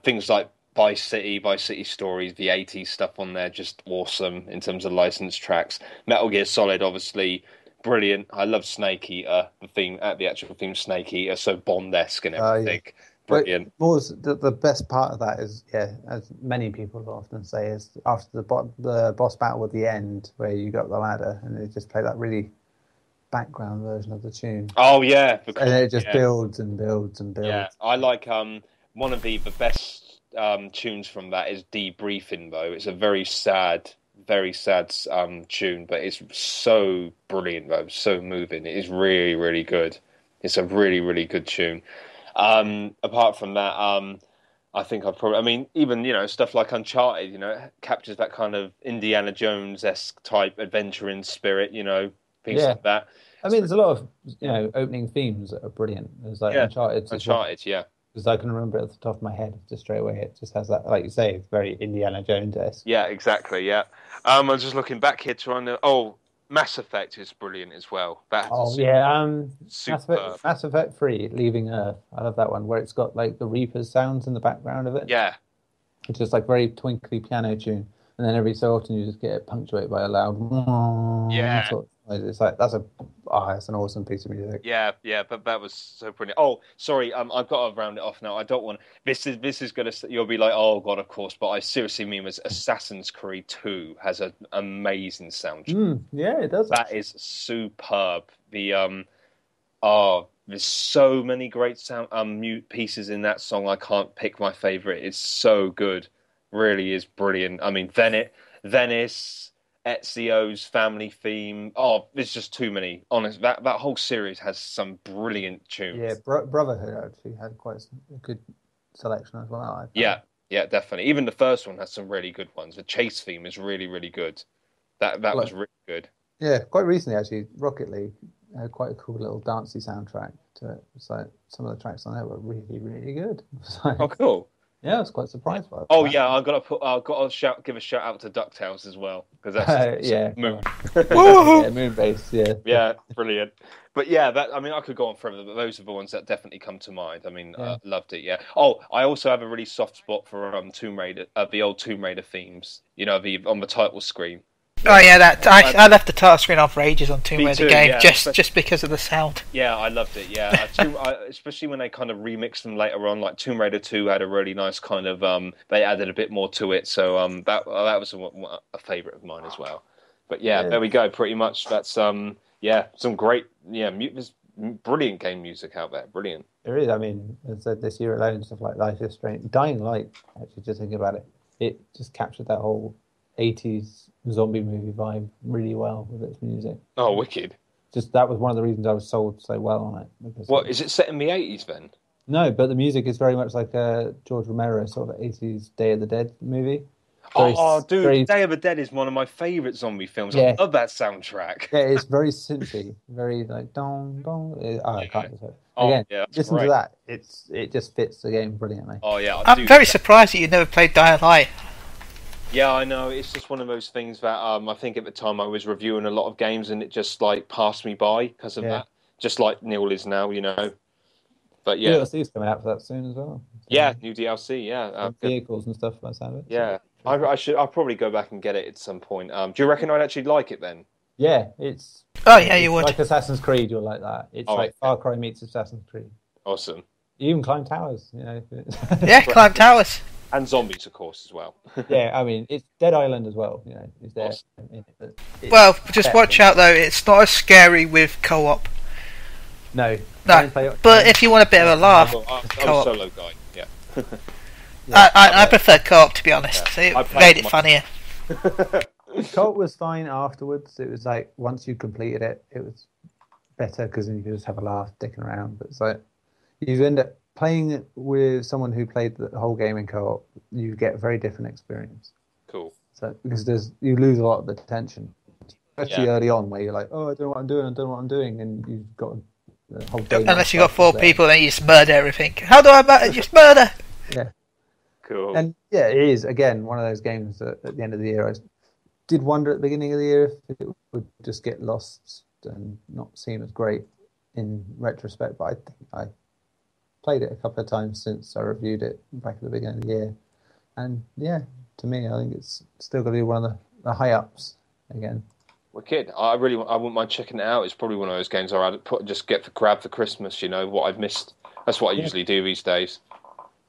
things like Vice City Stories, the '80s stuff on there, just awesome in terms of licensed tracks. Metal Gear Solid, obviously brilliant. I love Snake Eater, the actual theme Snake Eater, so Bond-esque and everything. Yeah. Brilliant. The best part of that is, as many people often say, is after the boss battle at the end, where you got the ladder, and they just play that really background version of the tune. Oh yeah, and it just builds and builds and builds. Yeah, I like one of the best tunes from that is Debriefing, though. It's a very sad tune, but it's so brilliant, though, so moving. It is really, really good. It's a really, really good tune. Apart from that, I think I'd probably. I mean, even stuff like Uncharted, it captures that kind of Indiana Jones-esque type adventuring spirit, things like that. I mean, there's a lot of opening themes that are brilliant. There's like Uncharted. Uncharted, yeah. Because I can remember it at the top of my head, just straight away. It just has that, like you say, it's very Indiana Jones-esque. Yeah, exactly. Yeah. I'm just looking back here Mass Effect is brilliant as well. Superb. Mass Effect 3, Leaving Earth. I love that one, where it's got like the Reaper's sounds in the background of it. Yeah. It's just like very twinkly piano tune, and then every so often you just get it punctuated by a loud. Yeah. It's like that's an awesome piece of music. Yeah, but that was so brilliant. Oh, sorry, I've got to round it off now. I don't want this is gonna. You'll be like, oh god, of course, but I seriously mean Assassin's Creed 2 has an amazing soundtrack. Yeah, it does. That is superb. There's so many great sound pieces in that song. I can't pick my favorite. It's so good, really is brilliant. I mean, Venice. Ezio's family theme. Oh, there's just too many. Honest, that whole series has some brilliant tunes. Yeah, Brotherhood actually had quite a good selection as well. Yeah, definitely. Even the first one has some really good ones. The chase theme is really, really good. That was really good. Yeah, quite recently actually, Rocket League had quite a cool little dancey soundtrack to it. So some of the tracks on there were really, really good. Oh, cool. Yeah, I was quite surprised by it. Oh yeah, I've got to give a shout out to DuckTales as well because that's Moon. Yeah, Moon base. Yeah, brilliant. But yeah, I could go on forever, but those are the ones that definitely come to mind. I mean, loved it. Yeah. Oh, I also have a really soft spot for Tomb Raider, the old Tomb Raider themes. On the title screen. Oh yeah, I left the title screen on for ages on Tomb Raider game, just because of the sound. Yeah, I loved it. Yeah, especially when they kind of remixed them later on. Like Tomb Raider 2 had a really nice kind of they added a bit more to it. So that was a favourite of mine as well. But there we go. Pretty much that's some great there's brilliant game music out there. Brilliant. There is. I mean, as I said, this year alone, stuff like Life is Strange, Dying Light. Actually, just thinking about it, it just captured that whole 80s zombie movie vibe really well with its music. Oh, wicked. Just that was one of the reasons I was sold so well on it. What, is it set in the 80s then? No, but the music is very much like a George Romero sort of 80s Day of the Dead movie. Day of the Dead is one of my favourite zombie films. I love that soundtrack. Yeah, it's very synthy, very like dong dong. I can't say it. Again, listen to that. It just fits the game brilliantly. Oh yeah, I'm very surprised that you never played Dying Light. Yeah, I know. It's just one of those things that I think at the time I was reviewing a lot of games and it just like passed me by because of that. Just like Neil is now, But yeah, DLC's coming out for that soon as well. Yeah, new DLC. Yeah, vehicles and stuff. By the sound of it. Yeah, I'll probably go back and get it at some point. Do you reckon I'd actually like it then? Yeah, it's. Oh yeah, you would. Like Assassin's Creed, you'll like that. It's like Far Cry meets Assassin's Creed. Awesome. You even climb towers, Yeah, climb towers. And zombies, of course, as well. Yeah, I mean, it's Dead Island as well. It's there. Well, just watch out though. It's not as scary with co-op. No. But if you want a bit of a laugh, I'm a solo guy. Yeah. I prefer co-op, to be honest. It made it funnier. Co-op was fine afterwards. It was like once you completed it, it was better because then you could just have a laugh, dicking around. But it's like you end up playing with someone who played the whole game in co-op, you get a very different experience. Cool. So because you lose a lot of the tension, especially early on, where you're like, oh, I don't know what I'm doing, and you've got the whole game. Unless you got four people, then you just murder everything. How do I just murder? Yeah. Cool. And yeah, it is again one of those games that at the end of the year I did wonder at the beginning of the year if it would just get lost and not seem as great in retrospect, but I think I played it a couple of times since I reviewed it back at the beginning of the year, and yeah, to me, I think it's still going to be one of the high ups again. Wicked. I wouldn't mind checking it out. It's probably one of those games I'd just grab for Christmas. What I've missed. That's what I usually do these days.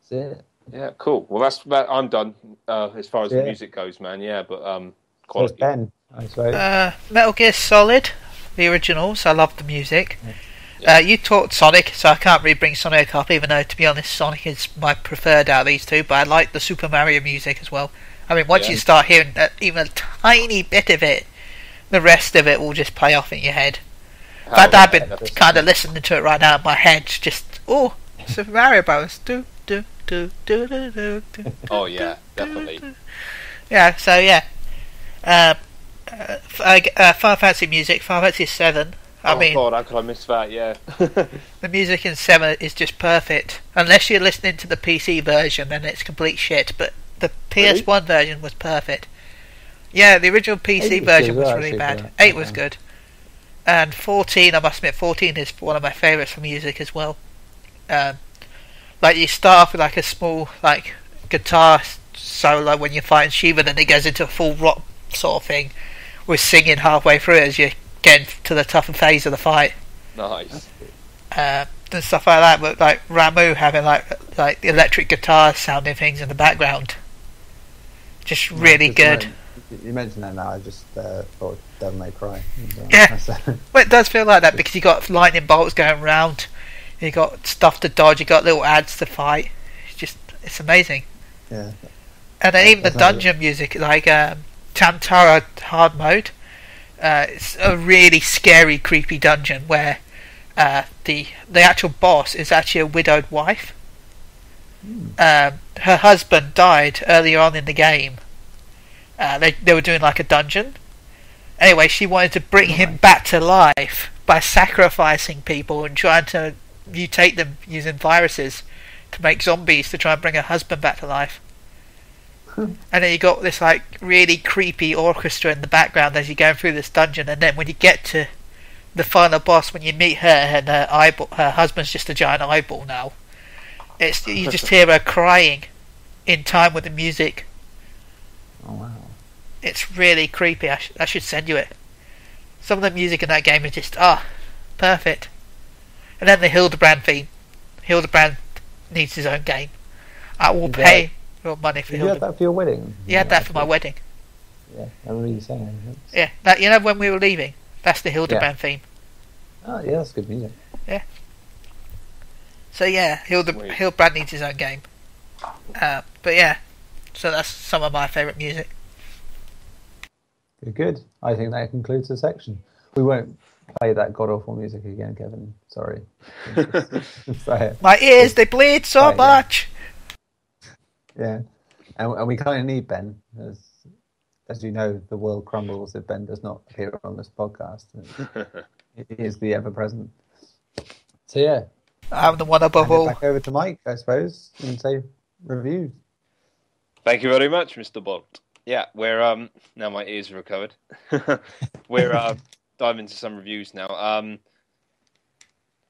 That's it. Yeah, cool. Well, I'm done as far as the music goes, man. Yeah, but quality. So Ben, I suppose. Metal Gear Solid, the originals. I love the music. Yeah. You talked Sonic, so I can't really bring Sonic up, even though, to be honest, Sonic is my preferred out of these two, but I like the Super Mario music as well. I mean, once you start hearing even a tiny bit of it, the rest of it will just play off in your head. In fact, I've been kind of listening to it right now in my head, just, Super Mario Bros. Do, do, Oh yeah, definitely. Yeah, so yeah. Final Fantasy music, Final Fantasy 7. I mean, God, how could I miss that? Yeah. the music in 7 is just perfect. Unless you're listening to the PC version, then it's complete shit. But the PS1 version was perfect. Yeah, the original PC version was really bad. 8 was good. And 14, I must admit, 14 is one of my favourites for music as well. Like, you start off with like a small like guitar solo when you're fighting Shiva, then it goes into a full rock sort of thing with singing halfway through as you get to the tougher phase of the fight. Nice. And stuff like that, but like Ramu having like the electric guitar sounding things in the background, just really good. You mentioned that now, I just thought Devil May Cry. Yeah, well, it does feel like that because you got lightning bolts going round, you got stuff to dodge, you got little ads to fight. It's amazing. Yeah. And then even the dungeon music, like Tamtara hard mode, it's a really scary, creepy dungeon where the actual boss is actually a widowed wife. Her husband died earlier on in the game. They were doing like a dungeon. Anyway, she wanted to bring him back to life by sacrificing people and trying to mutate them using viruses to make zombies to try and bring her husband back to life. And then you got this like really creepy orchestra in the background as you're going through this dungeon, and then when you get to the final boss, when you meet her and her husband's just a giant eyeball now, you just hear her crying in time with the music. Oh wow. It's really creepy. I should send you it. Some of the music in that game is just perfect. And then the Hildebrand theme. Hildebrand needs his own game. I will pay your money for Hildebrand. You had that for your wedding? You had that for my wedding. Yeah, I remember you saying. Yeah, when we were leaving, that's the Hildebrand theme. Oh yeah, that's good music. Yeah. So yeah, Hildebrand needs his own game. But yeah, so that's some of my favourite music. Good. I think that concludes the section. We won't play that god-awful music again, Kevin. Sorry. My ears, they bleed so much. Yeah. And we kind of need Ben. As you know, the world crumbles if Ben does not appear on this podcast. He is the ever-present. So yeah. I'm the one above all. Back over to Mike, I suppose, and say reviews. Thank you very much, Mr. Bolt. Yeah, we're now my ears are recovered. We're diving into some reviews now.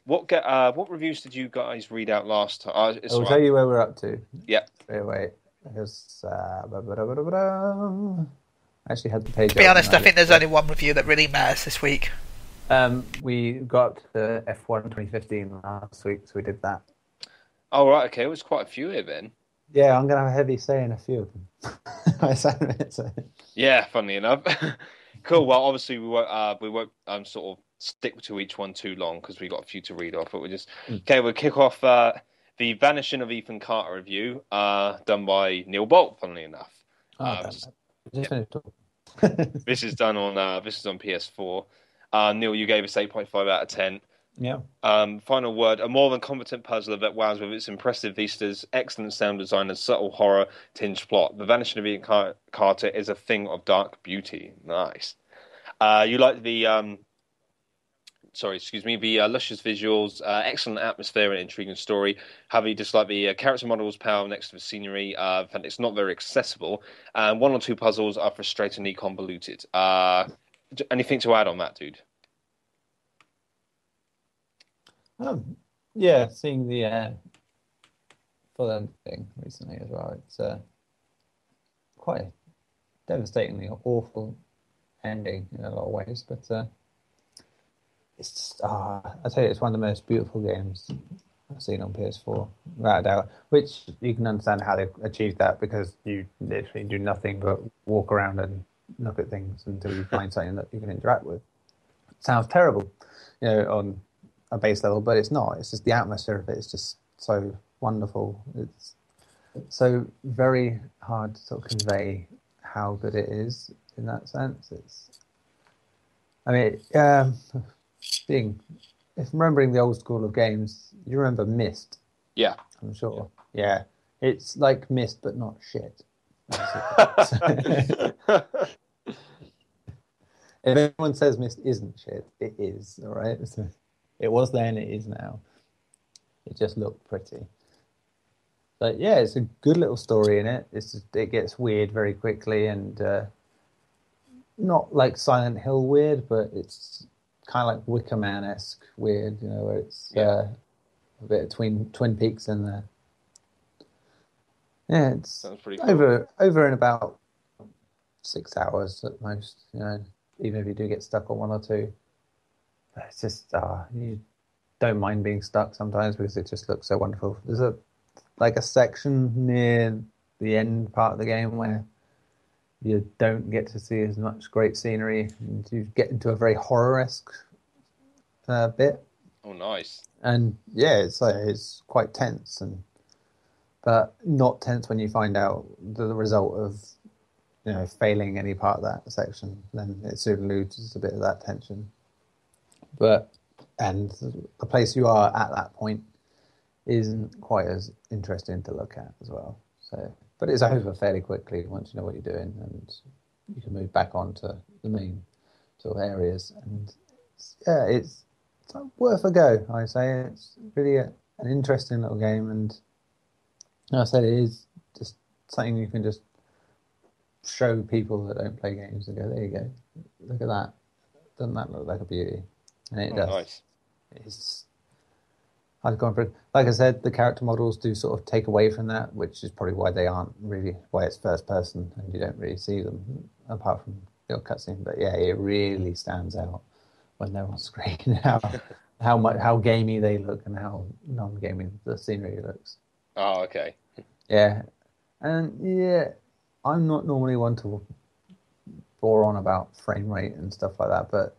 What reviews did you guys read out last time? I'll tell you where we're up to. Yeah. Wait. Because I actually had the page. To be honest, I think there's only one review that really matters this week. We got the F1 2015 last week, so we did that. Oh right, okay. It was quite a few here then. Yeah, I'm going to have a heavy say in a few of them. Yeah, funnily enough. Cool. Well, obviously we won't sort of stick to each one too long because we got a few to read off. But we'll kick off the Vanishing of Ethan Carter review, done by Neil Bolt. Funnily enough, this is done on PS4. Neil, you gave us 8.5 out of 10. Yeah. Final word: a more than competent puzzler that wows with its impressive vistas, excellent sound design, and subtle horror tinged plot. The Vanishing of Ethan Carter is a thing of dark beauty. Nice. You like the the luscious visuals, excellent atmosphere and intriguing story. However, you dislike the character models' power next to the scenery. It's not very accessible, and one or two puzzles are frustratingly convoluted. Anything to add on that, dude? Yeah, seeing the full-end thing recently as well. It's quite a devastatingly awful ending in a lot of ways, but it's just, I tell you, it's one of the most beautiful games I've seen on PS4, without a doubt. Which you can understand how they achieved that because you literally do nothing but walk around and look at things until you find something that you can interact with. It sounds terrible, on a base level, but it's not. It's just the atmosphere of it. It's just so wonderful. It's so very hard to sort of convey how good it is in that sense. If remembering the old school of games, you remember Myst. Yeah. I'm sure. Yeah. It's like Myst, but not shit. If anyone says Myst isn't shit, it is, all right? So it was then, it is now. It just looked pretty. But yeah, it's a good little story in it. It gets weird very quickly, and not like Silent Hill weird, but it's kind of like Wicker Man-esque weird, where it's a bit between Twin Peaks in there. Yeah, it's Sounds pretty cool. over in about 6 hours at most, even if you do get stuck on one or two. It's just, you don't mind being stuck sometimes because it just looks so wonderful. There's a section near the end part of the game where you don't get to see as much great scenery, and you get into a very horror-esque bit. Oh, nice. And yeah, it's quite tense, but not tense when you find out the result of failing any part of that section. Then it soon loses a bit of that tension. And the place you are at that point isn't quite as interesting to look at as well. But it's over fairly quickly once you know what you're doing, and you can move back on to the main sort of areas. And it's worth a go, I say. It's really an interesting little game, and I said it is just something you can just show people that don't play games and go, there you go, look at that. Doesn't that look like a beauty? And it does. Nice. I've gone for, like I said, the character models do sort of take away from that, which is probably why it's first person and you don't really see them apart from your cutscene. But yeah, it really stands out when they're on screen. How gamey they look and how non-gamey the scenery looks. Oh, okay. Yeah, and yeah, I'm not normally one to bore on about frame rate and stuff like that, but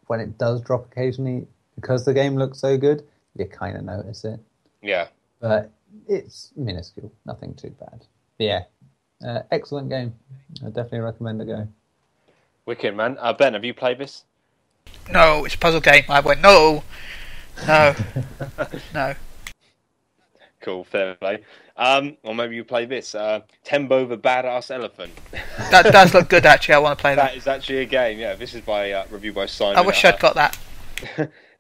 when it does drop occasionally, because the game looks so good, you kind of notice it. Yeah. But it's minuscule, nothing too bad. Yeah, excellent game. I definitely recommend a go. Wicked, man. Ben, have you played this? No, it's a puzzle game. I went, no. Cool, fair play. Or maybe you play this. Tembo the Badass Elephant. That does look good, actually. I want to play that. That is actually a game, yeah. This is by review by Simon. I wish I'd got that.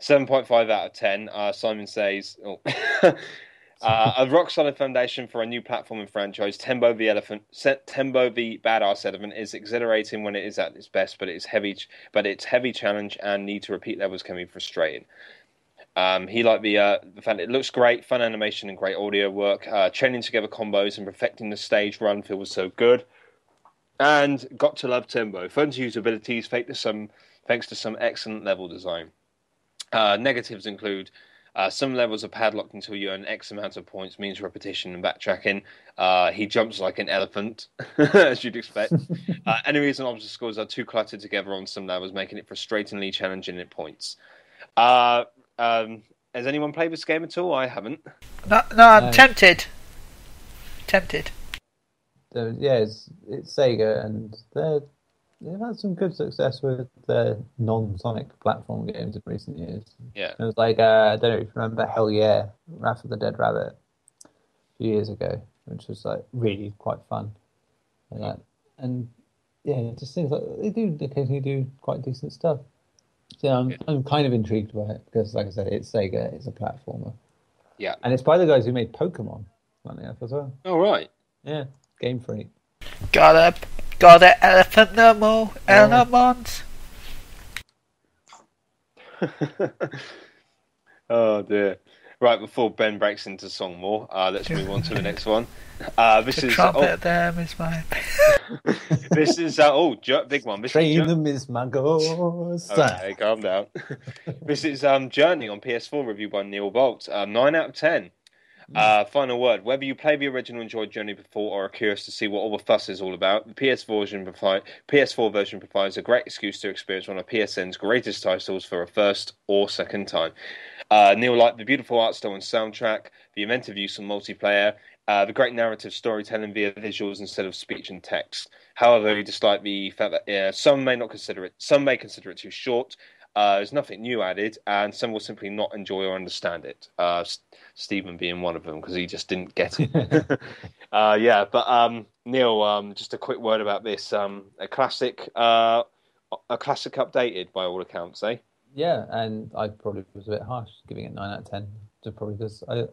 7.5 out of 10. Simon says, a rock-solid foundation for a new platforming franchise. Tembo the Badass Elephant is exhilarating when it is at its best, but its heavy challenge and need to repeat levels can be frustrating. He liked the fact it looks great, fun animation and great audio work. Chaining together combos and perfecting the stage run feels so good. And got to love Tembo. Fun to use abilities thanks to some excellent level design. Negatives include some levels are padlocked until you earn X amount of points, means repetition and backtracking. He jumps like an elephant, as you'd expect. Enemies and obstacles are too cluttered together on some levels, making it frustratingly challenging at points. Has anyone played this game at all? I haven't. No, I'm tempted. Yeah, it's Sega, and they've had some good success with their non-Sonic platform games in recent years. Yeah. It was like, I don't know if you remember Hell Yeah, Wrath of the Dead Rabbit, a few years ago, which was like really quite fun. And yeah, it just seems like they do occasionally do quite decent stuff. So I'm kind of intrigued by it because, like I said, it's Sega, it's a platformer. Yeah. And it's by the guys who made Pokemon, funny enough, as well. Oh, right. Yeah, Game Freak. Got a elephant no more elements. Oh dear. Right, before Ben breaks into song more, let's move on to the next one. This is trumpet them is my. This is big one. Train them is my ghost. Okay, calm down. This is Journey on PS4, reviewed by Neil Bolt. 9 out of 10. Final word. Whether you play the original Enjoyed Journey before or are curious to see what all the fuss is all about, the PS4 version provides a great excuse to experience one of PSN's greatest titles for a first or second time. Neil liked the beautiful art style and soundtrack, the inventive use of multiplayer, the great narrative storytelling via visuals instead of speech and text. However, he disliked the fact that some may consider it too short. There's nothing new added, and some will simply not enjoy or understand it. Stephen being one of them, because he just didn't get it. Neil, just a quick word about this. A classic updated by all accounts, eh? Yeah, and I probably was a bit harsh giving it 9 out of 10, just probably because I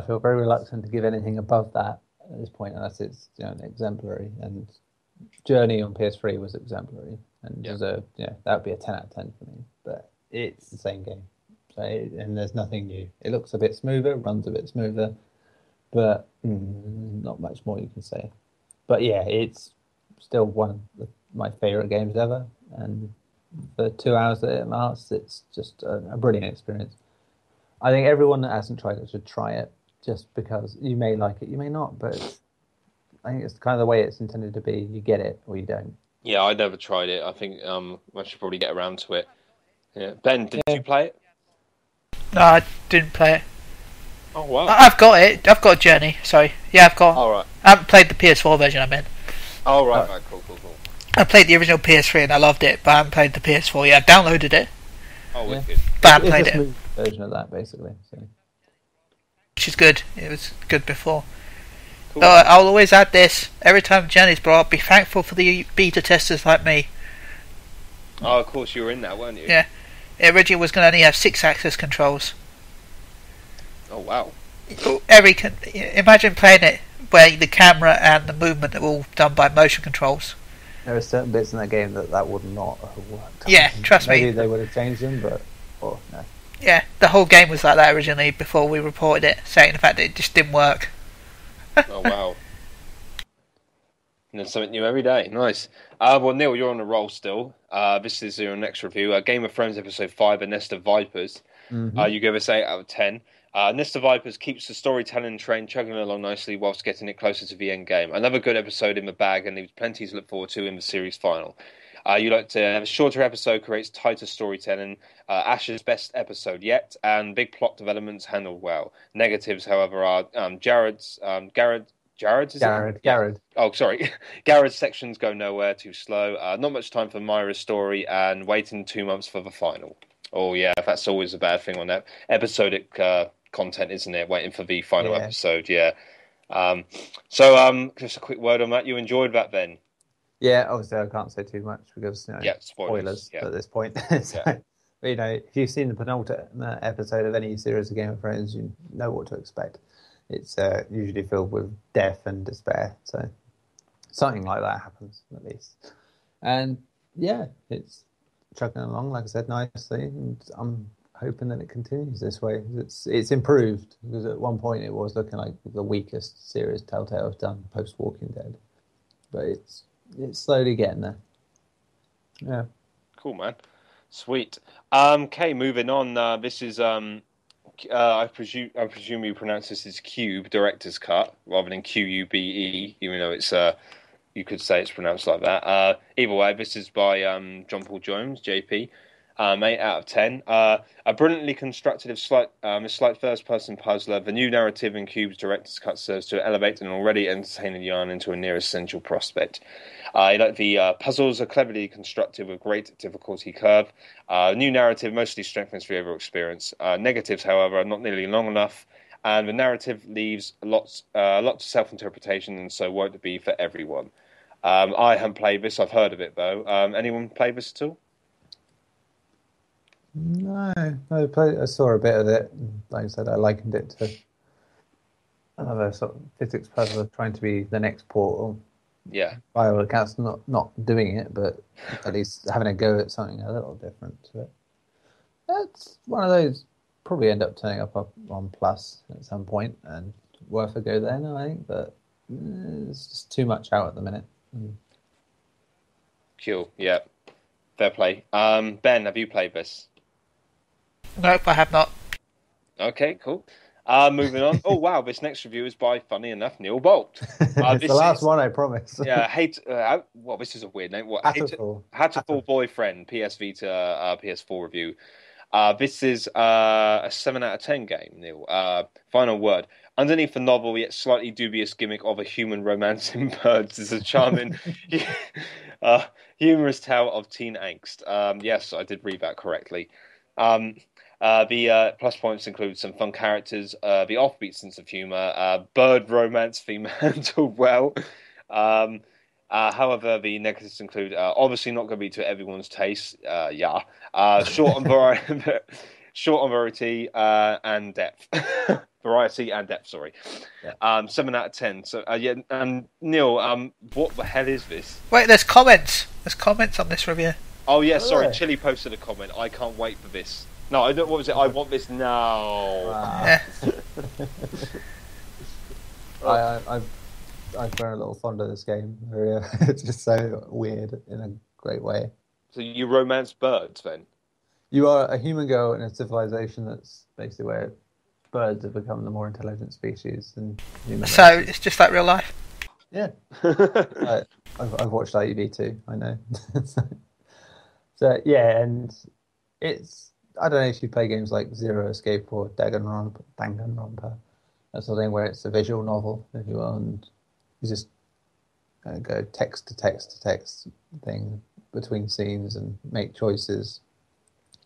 feel very reluctant to give anything above that at this point, unless it's exemplary. And Journey on PS3 was exemplary and deserved. That would be a 10 out of 10 for me. But it's the same game, and there's nothing new. It looks a bit smoother, runs a bit smoother, but not much more you can say. But yeah, it's still one of my favourite games ever, and for 2 hours that it lasts, it's just a brilliant experience. I think everyone that hasn't tried it should try it, just because you may like it, you may not, but I think it's kind of the way it's intended to be. You get it or you don't. Yeah, I never tried it. I think I should probably get around to it. Yeah. Ben, did you play it? No, I didn't play it. Oh, wow. I've got it. I've got Journey. Sorry. Yeah, I've got. All right. I haven't played the PS4 version, I mean. Oh, right. Right. Cool. I played the original PS3 and I loved it, but I haven't played the PS4 yet. I downloaded it. Oh, wicked. But I haven't played it's a it. smooth version of that, basically. So. Which is good. It was good before. Cool. So I'll always add this. Every time Journey's brought up, be thankful for the beta testers like me. Oh, of course, you were in that, weren't you? Yeah. It originally was going to only have 6 axis controls. Oh, wow. Imagine playing it where the camera and the movement are all done by motion controls. There are certain bits in that game that would not have worked. Yeah, trust me. Maybe they would have changed them, but no. Yeah, the whole game was like that originally before we reported it, saying the fact that it just didn't work. Oh, wow. And there's something new every day. Nice. Well, Neil, you're on a roll still. This is your next review. Game of Thrones Episode 5, A Nest of Vipers. Mm-hmm. You give us 8 out of 10. Nest of Vipers keeps the storytelling train chugging along nicely whilst getting it closer to the end game. Another good episode in the bag, and leaves plenty to look forward to in the series final. You like to have a shorter episode, creates tighter storytelling. Ash's best episode yet, and big plot developments handled well. Negatives, however, are Jared's. Jared. Oh, sorry. Garrett's sections go nowhere, too slow. Not much time for Myra's story, and waiting 2 months for the final. Oh, yeah, that's always a bad thing on that episodic content, isn't it? Waiting for the final episode, yeah. Just a quick word on that. You enjoyed that then? Yeah, obviously I can't say too much because spoilers at this point. So, if you've seen the penultimate episode of any series of Game of Thrones, you know what to expect. It's usually filled with death and despair, so something like that happens at least. And yeah, it's chugging along, like I said, nicely, and I'm hoping that it continues this way. It's improved, because at one point it was looking like the weakest series Telltale have done post Walking Dead, but it's slowly getting there. Yeah. Cool, man. Sweet. Okay, moving on. This is I presume you pronounce this as Q.U.B.E, Director's Cut, rather than Q.U.B.E, even though it's you could say it's pronounced like that. Either way, this is by John Paul Jones, JP. 8 out of 10. A brilliantly constructed, slight first-person puzzler, the new narrative in Q.U.B.E's Director's Cut serves to elevate an already entertaining yarn into a near essential prospect. The puzzles are cleverly constructed with great difficulty curve. The new narrative mostly strengthens the overall experience. Negatives, however, are not nearly long enough, and the narrative leaves a lot to self-interpretation, and so won't be for everyone. I haven't played this. I've heard of it, though. Anyone played this at all? No, I saw a bit of it. Like I said, I likened it to another sort of physics puzzle trying to be the next Portal. Yeah. By all accounts, not doing it, but at least having a go at something a little different to it. That's one of those, probably end up turning up on Plus at some point, and worth a go then, I think, but it's just too much out at the minute. Cool, yeah. Fair play. Ben, have you played this? Nope, I have not. Okay, cool. Moving on. Oh, wow, this next review is by, funny enough, Neil Bolt. It's the last one, I promise. Yeah, this is a weird name. Hatterful Boyfriend, PS Vita, PS4 review. This is a 7 out of 10 game, Neil. Final word. Underneath the novel, yet slightly dubious gimmick of a human romancing birds is a charming, humorous tale of teen angst. Yes, I did read that correctly. The plus points include some fun characters, the offbeat sense of humor, bird romance theme handled well. However, the negatives include obviously not going to be to everyone's taste. Short on variety, short on variety and depth. Variety and depth. Sorry. Yeah. 7 out of 10. So yeah. Neil, what the hell is this? Wait, there's comments. There's comments on this review. Oh yeah, sorry. yeah. Chille posted a comment. I can't wait for this. No, I don't. What was it? I want this now. Yeah. I've grown a little fond of this game. It's just so weird in a great way. So you romance birds then? You are a human girl in a civilization that's basically where birds have become the more intelligent species than humans. So it's just like real life. Yeah. I've watched IUV too, I know. so yeah, and it's, I don't know if you play games like Zero Escape or Danganronpa, that sort of thing, where it's a visual novel, if you will, and you just go text to text to text thing between scenes and make choices,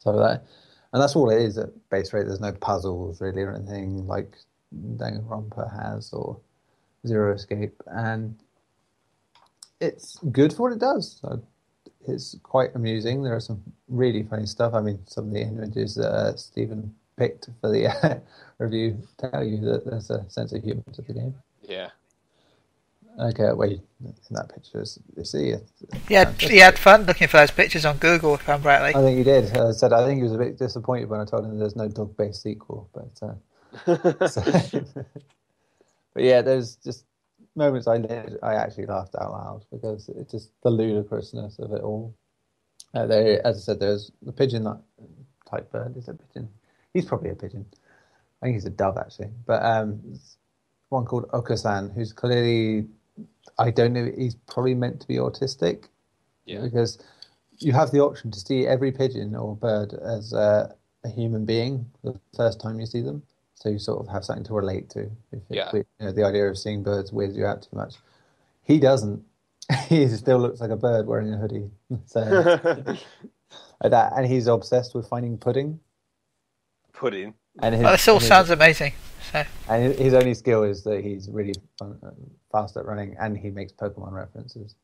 stuff like that. And that's all it is at base rate. There's no puzzles really or anything like Danganronpa has or Zero Escape, and it's good for what it does. So it's quite amusing. There are some really funny stuff. I mean, some of the images that Stephen picked for the review tell you that there's a sense of humour to the game. Yeah. Okay, wait, in that picture, you see it. Yeah, he had fun looking for those pictures on Google, if I'm rightly. I think he did. I think he was a bit disappointed when I told him there's no dog-based sequel. But but yeah, there's just moments I actually laughed out loud because it's just the ludicrousness of it all. There, as I said, there's the pigeon type bird. Is it a pigeon? He's probably a pigeon. I think he's a dove actually. But one called Okasan, who's clearly, I don't know, he's probably meant to be autistic. Yeah. Because you have the option to see every pigeon or bird as a human being the first time you see them. So you sort of have something to relate to. The idea of seeing birds weirds you out too much. He doesn't. He still looks like a bird wearing a hoodie. So like that, and he's obsessed with finding pudding. Pudding. And This all sounds amazing. So. And his only skill is that he's really fast at running, and he makes Pokemon references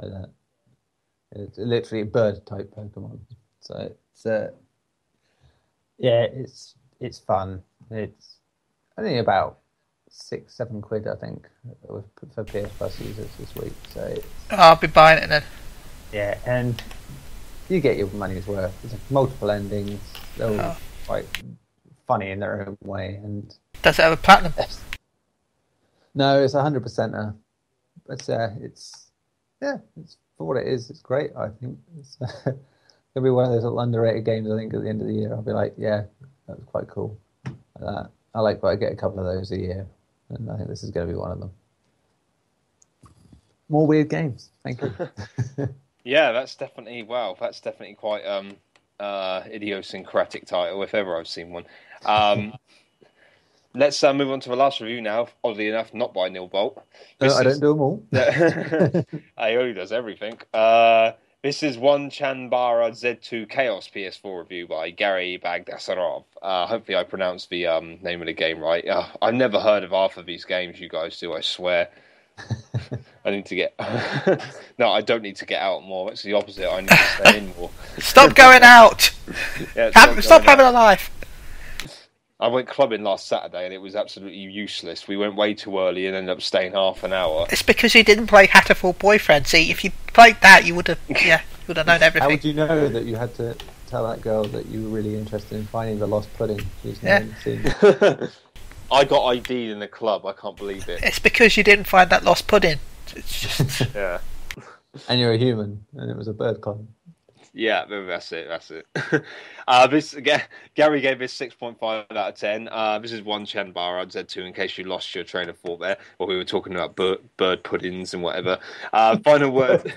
like that. It's literally bird type Pokemon. So it's fun. It's only about £6-7, I think, for PS Plus users this week. So I'll be buying it then. Yeah, and you get your money's worth. There's multiple endings. They're all quite funny in their own way. And does it have a platinum? No, it's 100%. But it's for what it is. It's great. I think it's gonna be one of those little underrated games. I think at the end of the year, I'll be like, yeah, that was quite cool. Like that. I get a couple of those a year, and I think this is going to be one of them. More weird games. Thank you. Yeah, that's definitely quite idiosyncratic title if ever I've seen one. Let's move on to the last review now. Oddly enough, not by Neil Bolt. I don't do them all. He only does everything. This is Unchained Z2 Chaos PS4 review by Gary Bagdasarov. Hopefully I pronounced the name of the game right. I've never heard of half of these games you guys do, I swear. I need to get... No, I don't need to get out more. It's the opposite. I need to stay in more. Stop going out! Yeah, stop having a life! I went clubbing last Saturday and it was absolutely useless. We went way too early and ended up staying half an hour. It's because you didn't play Hatterful Boyfriend. See, if you played that, you would have known everything. How would you know that you had to tell that girl that you were really interested in finding the lost pudding? I got ID'd in the club. I can't believe it. It's because you didn't find that lost pudding. It's just... Yeah. And you're a human, and it was a bird club. Yeah, that's it. Gary gave this 6.5 out of 10. This is Unchained Z2, in case you lost your train of thought there, while we were talking about bird puddings and whatever. Final word.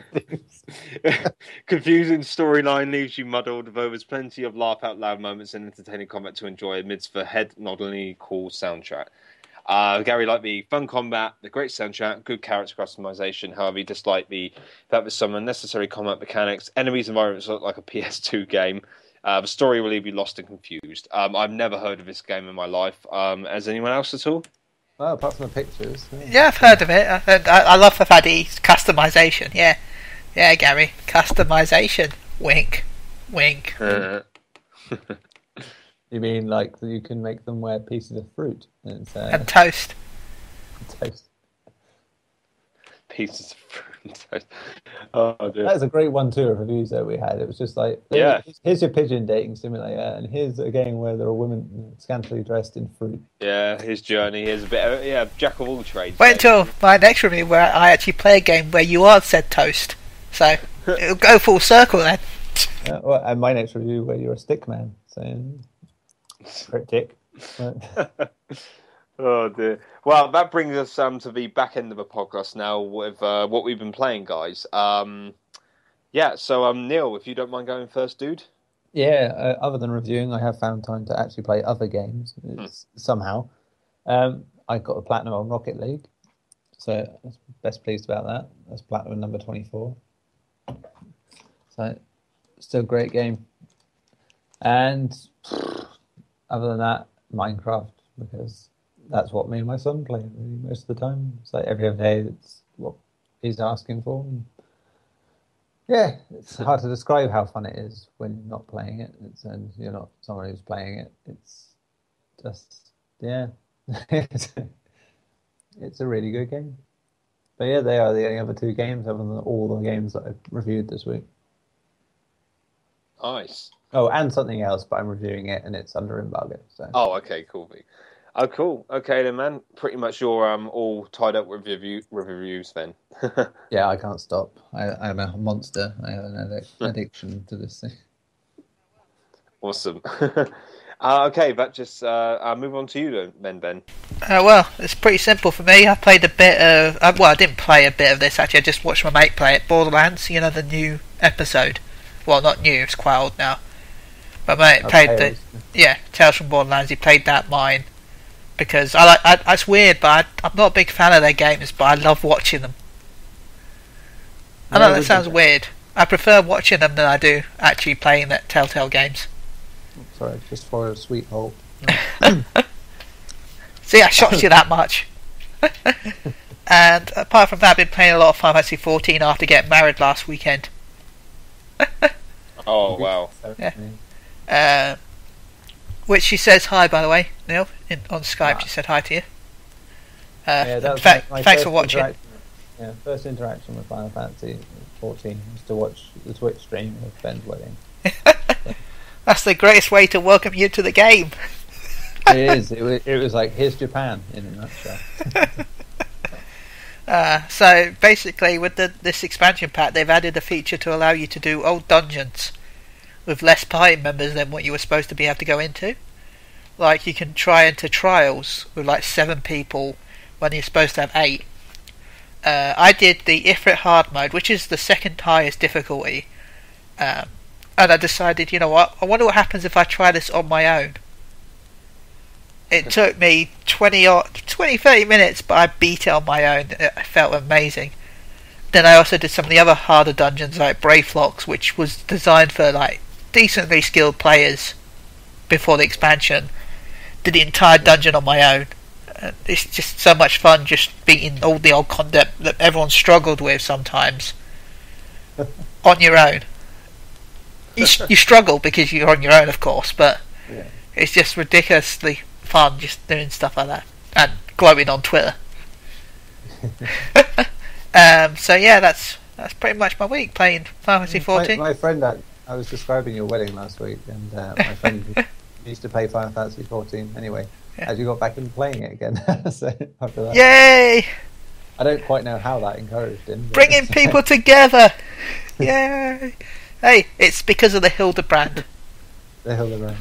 Confusing storyline leaves you muddled, though there's plenty of laugh out loud moments and entertaining combat to enjoy amidst the head-noddingly cool soundtrack. Gary liked the fun combat, the great soundtrack, good character customization. However, he disliked the fact that some unnecessary combat mechanics, enemies, environments look like a PS2 game. The story will leave you lost and confused. I've never heard of this game in my life. Has anyone else at all? Well, apart from the pictures. Yeah, I've heard of it. I love the fact he's customization. Yeah, Gary, customization. Wink, wink. You mean like you can make them wear pieces of fruit and toast? Toast. Pieces of fruit. Oh dear. That was a great one too of reviews that we had. It was just like, here's your pigeon dating simulator, and here's a game where there are women scantily dressed in fruit. Yeah, his journey. Here's a bit of jack of all trades. Wait until my next review where I actually play a game where you are said toast. So it'll go full circle then. Well, and my next review where you're a stick man. So cryptic. Oh dear. Well, that brings us to the back end of the podcast now with what we've been playing, guys. So Neil, if you don't mind going first, dude. Yeah. Other than reviewing, I have found time to actually play other games somehow. I got a platinum on Rocket League, so I'm best pleased about that. That's platinum number 24. So still a great game. And other than that, Minecraft, because that's what me and my son play really most of the time. It's like every other day, it's what he's asking for. And yeah, it's hard to describe how fun it is when you're not playing it. And you're not someone who's playing it. It's just, yeah. It's a really good game. But yeah, they are the only other two games other than all the games that I've reviewed this week. Nice. Oh, and something else, but I'm reviewing it and it's under embargo. So. Oh, okay, cool. Oh, cool. Okay then, man. Pretty much you're all tied up with reviews then. Yeah, I can't stop. I'm a monster. I have an addiction to this thing. Awesome. Okay, that just I'll move on to you then, Ben. Well, it's pretty simple for me. I played a bit of... I didn't play a bit of this, actually. I just watched my mate play it. Borderlands, the new episode. Well, not new, it's quite old now. But mate played Tales from Borderlands. He played that mine. Because it's weird, but I'm not a big fan of their games, but I love watching them. I know that sounds weird. I prefer watching them than I do actually playing the Telltale games. Sorry, just for a sweet hole. See, I shocked you that much. And apart from that, I've been playing a lot of Final Fantasy 14 after getting married last weekend. Oh, wow. Yeah. Which she says hi, by the way, Neil, on Skype. She said hi to you. That was thanks for watching. First interaction with Final Fantasy 14 was to watch the Twitch stream of Ben's wedding. That's the greatest way to welcome you to the game. It is. It was like, here's Japan in a nutshell. So basically, with this expansion pack, they've added a feature to allow you to do old dungeons with less party members than what you were supposed to be able to go into. Like, you can try into trials with like 7 people when you're supposed to have 8. I did the Ifrit hard mode, which is the second highest difficulty, and I decided, you know what, I wonder what happens if I try this on my own. It took me 20-30 minutes, but I beat it on my own. It felt amazing. Then I also did some of the other harder dungeons like Brayflocks, which was designed for like decently skilled players before the expansion. Did the entire dungeon on my own. It's just so much fun just beating all the old content that everyone struggled with sometimes on your own. You struggle because you're on your own, of course, but it's just ridiculously fun just doing stuff like that and gloating on Twitter. So yeah, that's pretty much my week playing Final Fantasy 14. My friend, I was describing your wedding last week, and my friend used to play Final Fantasy 14 anyway. As you got back into playing it again, so after that, yay! I don't quite know how that encouraged him. Bringing people together, yay! Hey, it's because of the Hildebrand. The Hildebrand.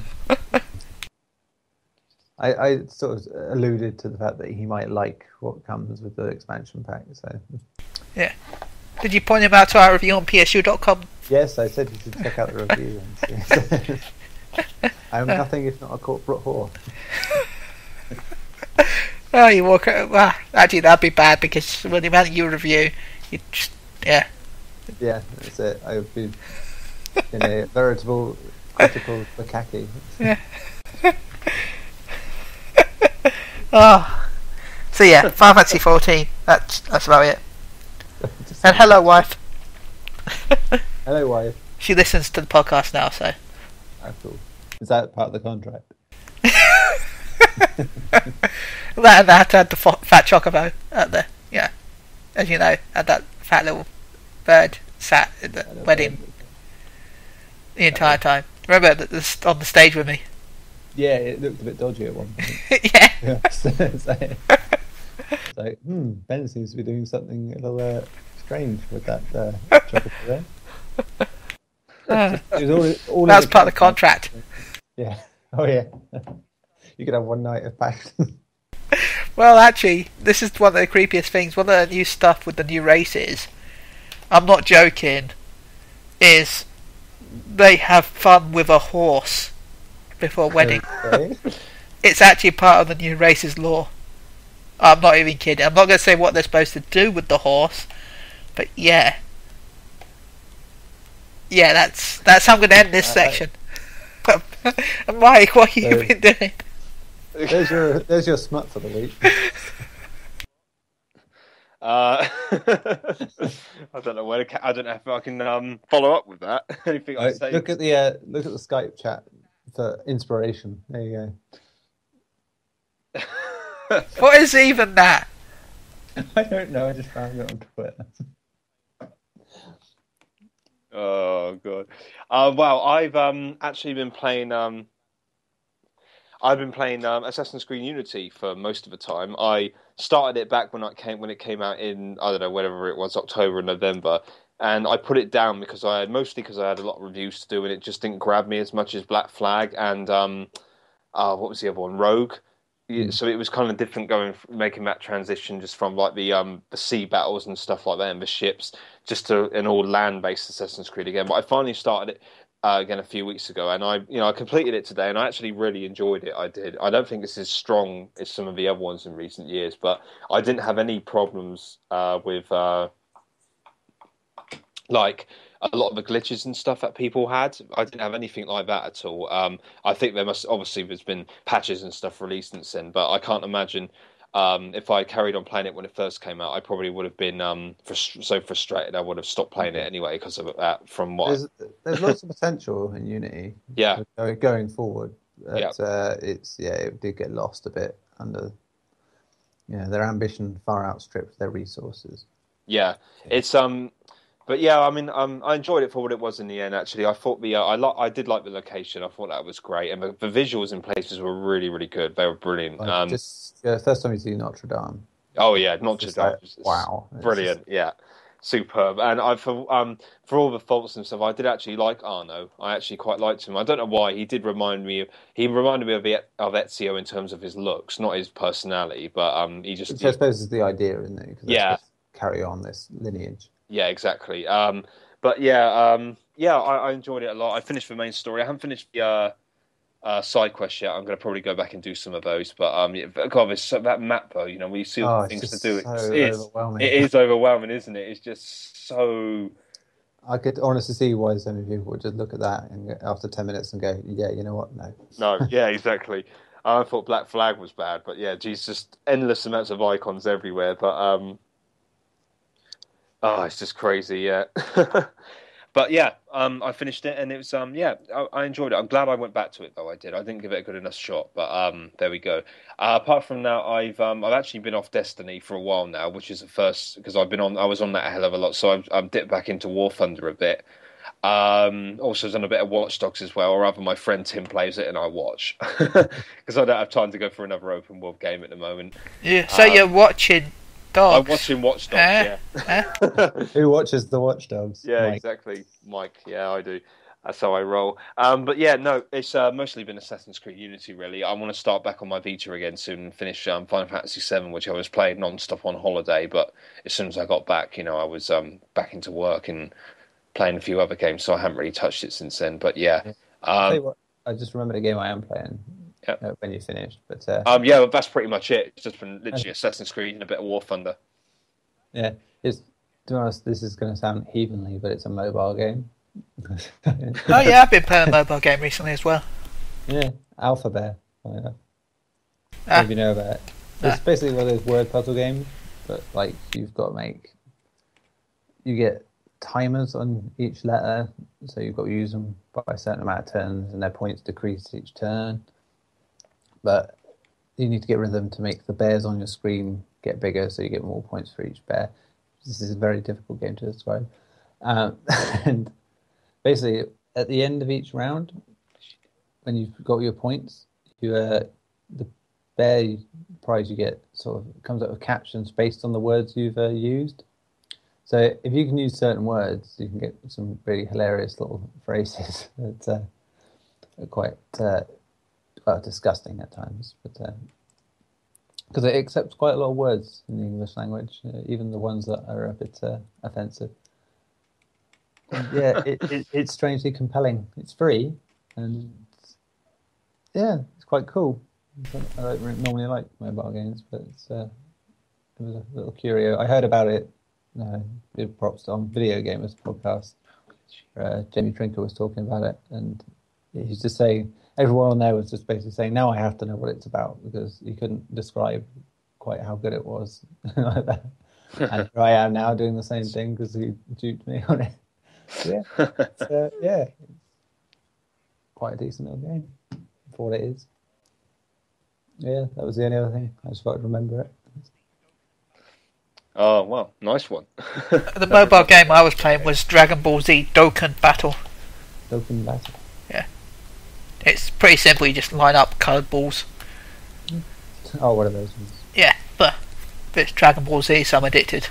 I sort of alluded to the fact that he might like what comes with the expansion pack. So yeah, did you point him out to our review on PSU.com? Yes, I said you should check out the review. And see. I am nothing if not a corporate whore. Oh, you walk. Well, actually, that'd be bad because with the amount you review, you just Yeah, that's it. I would be in a veritable critical macaque. yeah. Oh, so yeah, Final Fantasy 14. That's about it. And hello, wife. Hello, wife. She listens to the podcast now, so. Oh, cool. Is that part of the contract? That and I had to have the fat chocobo out there. Yeah, as you know, had that fat little bird sat at the wedding the entire time. Remember on the stage with me? Yeah, it looked a bit dodgy at one point. Yeah. It's like, Ben seems to be doing something a little strange with that chocolate there. It was all that was part of the contract. Yeah. Oh, yeah. You could have one night of passion. Well, actually, this is one of the creepiest things. One of the new stuff with the new races, I'm not joking, is they have fun with a horse before wedding. Okay. It's actually part of the new races lore. I'm not even kidding. I'm not going to say what they're supposed to do with the horse, but yeah. Yeah, that's how I'm going to end this section. Mike, what have you been doing? There's your smut for the week. I don't know where I don't know if I can follow up with that. Anything I say? Look at the Skype chat for inspiration. There you go. What is even that? I don't know. I just found it on Twitter. Oh god. Well, I've actually been playing. I've been playing Assassin's Creed Unity for most of the time. I started it back when it came out in, I don't know, whatever it was, October and November, and I put it down because I had a lot of reviews to do, and it just didn't grab me as much as Black Flag and what was the other one, Rogue. So it was kind of different making that transition just from like the sea battles and stuff like that and the ships just to an all land-based Assassin's Creed again. But I finally started it again a few weeks ago, and I completed it today, and I actually really enjoyed it. I did. I don't think it's as strong as some of the other ones in recent years, but I didn't have any problems with like a lot of the glitches and stuff that people had. I didn't have anything like that at all. I think there's been patches and stuff released since then, but I can't imagine if I carried on playing it when it first came out, I probably would have been so frustrated I would have stopped playing it anyway because of that. From what there's lots of potential in Unity. Yeah, going forward. But, it did get lost a bit under. Their ambition far outstripped their resources. Yeah, it's But yeah, I mean, I enjoyed it for what it was in the end. Actually, I thought I did like the location. I thought that was great, and the visuals in places were really, really good. They were brilliant. First time you see Notre Dame. Oh yeah, Notre Dame. Wow, brilliant. Yeah, superb. And for all the faults and stuff, I did actually like Arno. I actually quite liked him. I don't know why. He reminded me of Ezio in terms of his looks, not his personality. But I suppose is the idea, isn't it? Yeah. Carry on this lineage. Yeah, exactly. But yeah, I enjoyed it a lot. I finished the main story. I haven't finished the side quest yet. I'm going to probably go back and do some of those. But God, that map though, we see all the things to do. It is overwhelming, isn't it? It's just so. I could honestly see why so many people would just look at that and after 10 minutes and go, "Yeah, you know what? No." No, yeah, exactly. I thought Black Flag was bad, but yeah, geez, just endless amounts of icons everywhere. But it's just crazy, yeah. But yeah, I finished it, and it was I enjoyed it. I'm glad I went back to it though. I didn't give it a good enough shot, but there we go. Apart from that, I've actually been off Destiny for a while now, which is the first because I was on that a hell of a lot. So I've dipped back into War Thunder a bit. Also done a bit of Watch Dogs as well, or rather my friend Tim plays it and I watch because I don't have time to go for another open world game at the moment. Yeah, so you're watching Dogs. I'm watching Watch Dogs, Who watches the Watch Dogs? Yeah, Mike. Exactly. Mike, yeah, I do. That's how I roll. But yeah, no, it's mostly been Assassin's Creed Unity, really. I want to start back on my Vita again soon and finish Final Fantasy VII, which I was playing non-stop on holiday, but as soon as I got back, I was back into work and playing a few other games, so I haven't really touched it since then. But yeah. I'll tell you what, I just remembered a game I am playing. when you finish. But yeah, well, that's pretty much it. It's just been literally Assassin's Creed and a bit of War Thunder. Yeah, to be honest, this is going to sound heathenly, but it's a mobile game. Oh yeah, I've been playing a mobile game recently as well. Yeah, Alpha Bear. If you know about it. It's basically one of those word puzzle games, but like you get timers on each letter, so you've got to use them by a certain amount of turns, and their points decrease each turn. But you need to get rid of them to make the bears on your screen get bigger, so you get more points for each bear. This is a very difficult game to describe. And basically, at the end of each round, when you've got your points, the bear prize you get sort of comes up with captions based on the words you've used. So if you can use certain words, you can get some really hilarious little phrases that are quite disgusting at times, but because it accepts quite a lot of words in the English language, even the ones that are a bit offensive. And yeah, it's strangely compelling. It's free, and yeah, it's quite cool. I don't normally like mobile games, but it was a little curio. I heard about it. Big props on Video Gamers podcast. Jamie Trinker was talking about it, and he's just saying everyone on there was just basically saying, "Now I have to know what it's about," because he couldn't describe quite how good it was. Like that. And here I am now doing the same thing because he duped me on it. Yeah, it's quite a decent little game for what it is. Yeah, that was the only other thing. I just thought I'd remember it. Oh, well, nice one. The mobile game I was playing was Dragon Ball Z Dokkan Battle. Dokkan Battle? Yeah. It's pretty simple, you just line up coloured balls. Oh, one of those ones. Yeah, but it's Dragon Ball Z, so I'm addicted.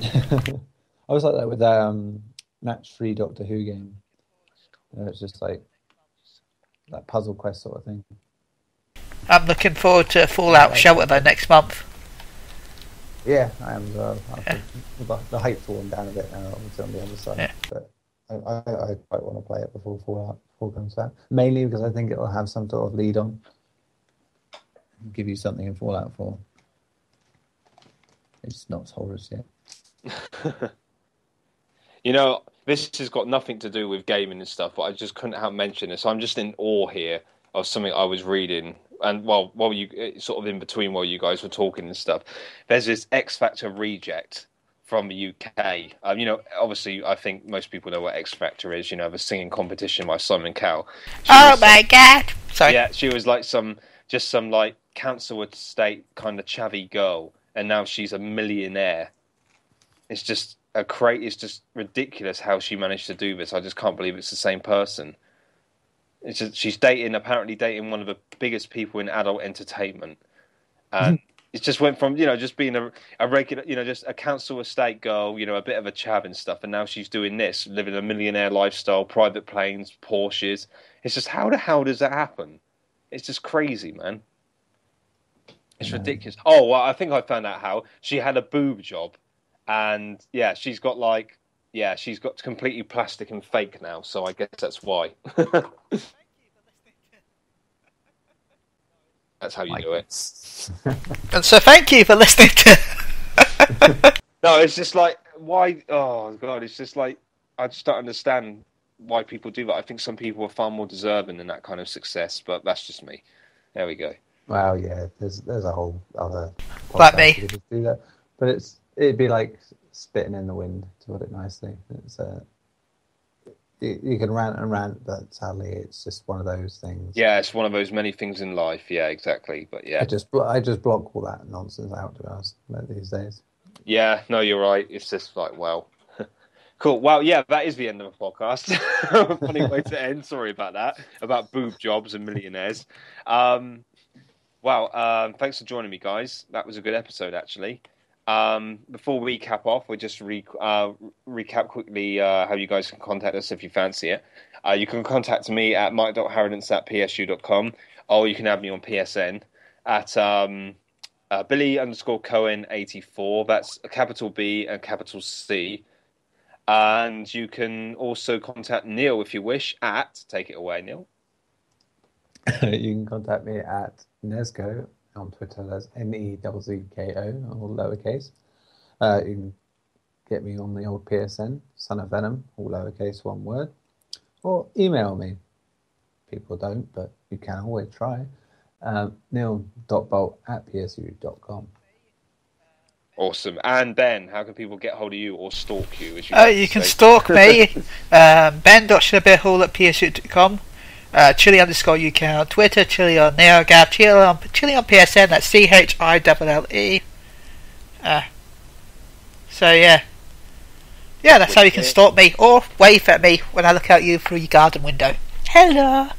I was like that with match-free Doctor Who game. It's just like that puzzle quest sort of thing. I'm looking forward to Fallout Shelter though next month. Yeah, I am as well. The hype's worn down a bit now, obviously on the other side. Yeah. But I quite want to play it before Fallout 4 comes out. Mainly because I think it'll have some sort of lead on. Give you something in Fallout 4. It's not horrors yet. You know, this has got nothing to do with gaming and stuff, but I just couldn't help mention this. I'm just in awe here of something I was reading, and while you sort of in between while you guys were talking and stuff, there's this X Factor reject from the UK. You know, obviously, I think most people know what X Factor is. You know, the singing competition by Simon Cowell. Oh my god! Sorry. Yeah, she was like some like council estate kind of chavvy girl, and now she's a millionaire. It's just it's just ridiculous how she managed to do this. I just can't believe it's the same person. It's just, she's apparently dating one of the biggest people in adult entertainment. And it just went from, you know, just being a regular, you know, just a council estate girl, you know, a bit of a chav and stuff. And now she's doing this, living a millionaire lifestyle, private planes, Porsches. It's just, how the hell does that happen? It's just crazy, man. It's ridiculous. Oh, well, I think I found out how. She had a boob job. And, yeah, she's got completely plastic and fake now. So I guess that's why. That's how you do it. And so thank you for listening to... No, it's just like, why? Oh, God, it's just like, I just don't understand why people do that. I think some people are far more deserving than that kind of success, but that's just me. There we go. Well, yeah, there's a whole other like me. That do that, but it'd be like spitting in the wind, to put it nicely. It's you can rant and rant, but sadly, it's just one of those things. Yeah, it's one of those many things in life. Yeah, exactly. But yeah, I just block all that nonsense out, to be honest, these days. Yeah, no, you're right. It's just like, well, cool. Well, yeah, that is the end of the podcast. Funny way to end. Sorry about that. About boob jobs and millionaires. Thanks for joining me, guys. That was a good episode, actually. Before we cap off, we'll just recap quickly how you guys can contact us if you fancy it. You can contact me at mike.harradence@psu.com, or you can have me on PSN at Billy_Cohen84. That's a capital B and capital C. And you can also contact Neil if you wish at... Take it away, Neil. You can contact me at Nezco on Twitter. That's NEZZKO, all lowercase. You can get me on the old PSN, sonofvenom, all lowercase, one word. Or email me. People don't, but you can always try. neil.bolt@psu.com. Awesome. And Ben, how can people get hold of you or stalk you? As you can stalk me, ben.shillabeer-hall@psu.com, Chille_UK on Twitter, Chille on Neogaf, Chille on PSN, that's CHILLE. So yeah, that's how you can stalk me, or wave at me when I look out you through your garden window. Hello.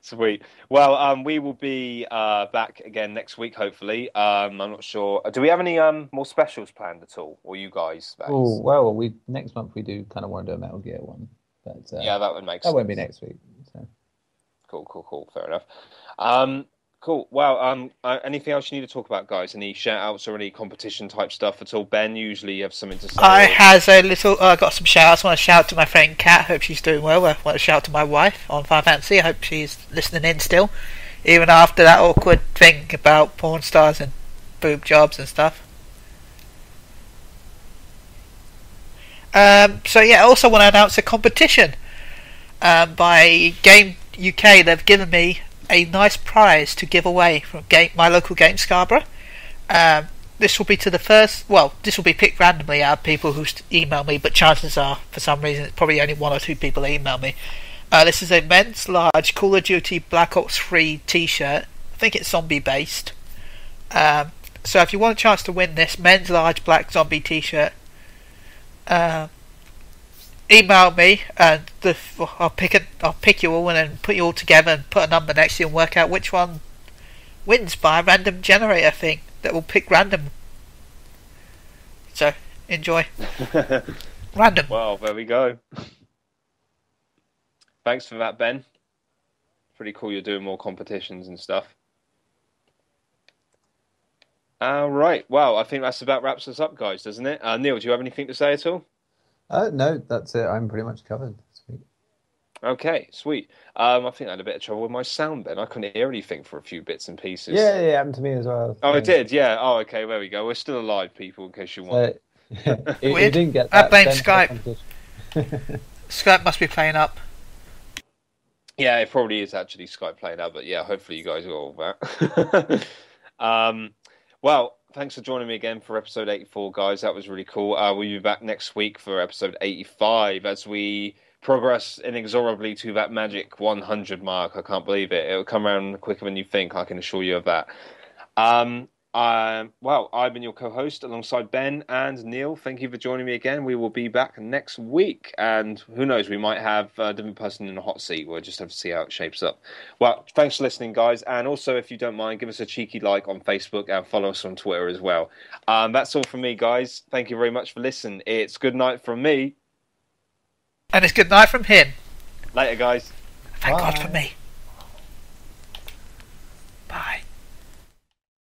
Sweet. Well, we will be back again next week, hopefully. I'm not sure. Do we have any more specials planned at all, or you guys? Oh well, next month we do kind of want to do a Metal Gear one, but yeah, that would make sense. That won't be next week. So. Cool. Fair enough. Cool. Well, anything else you need to talk about, guys? Any shout-outs or any competition type stuff at all? Ben, usually you have something to say. I got some shout-outs. I want to shout out to my friend Kat. Hope she's doing well. I want to shout out to my wife on Final Fantasy. I hope she's listening in still, even after that awkward thing about porn stars and boob jobs and stuff. So yeah, I also want to announce a competition by Game UK. They've given me a nice prize to give away from my local game, Scarborough. This will be to the first. Well, this will be picked randomly out of people who email me, but chances are, for some reason, it's probably only 1 or 2 people that email me. This is a men's large Call of Duty Black Ops 3 T-shirt. I think it's zombie based. So if you want a chance to win this men's large black zombie T-shirt, email me and I'll pick you all and then put you all together and put a number next to you and work out which one wins by a random generator thing that will pick random. So enjoy. Random. Well, there we go. Thanks for that, Ben. Pretty cool you're doing more competitions and stuff. Alright, well, I think that's about wraps us up, guys, doesn't it? Neil, do you have anything to say at all? No, that's it. I'm pretty much covered. Sweet. Okay, sweet. I think I had a bit of trouble with my sound then. I couldn't hear anything for a few bits and pieces. Yeah, it happened to me as well. Oh, it did? Yeah. Oh, okay, there we go. We're still alive, people, in case you want. If you didn't get that, I blame Skype. Skype must be playing up. Yeah, it probably is actually Skype playing up, but yeah, hopefully you guys are all that. Well, thanks for joining me again for episode 84, guys. That was really cool. We'll be back next week for episode 85 as we progress inexorably to that magic 100 mark. I can't believe it. It'll come around quicker than you think, I can assure you of that. Well, I've been your co-host alongside Ben and Neil. Thank you for joining me again. We will be back next week, and who knows, we might have a different person in the hot seat. We'll just have to see how it shapes up. Well, thanks for listening, guys, and also, if you don't mind, give us a cheeky like on Facebook and follow us on Twitter as well. That's all from me, guys. Thank you very much for listening. It's good night from me. And it's good night from him. Later, guys. Thank God for me.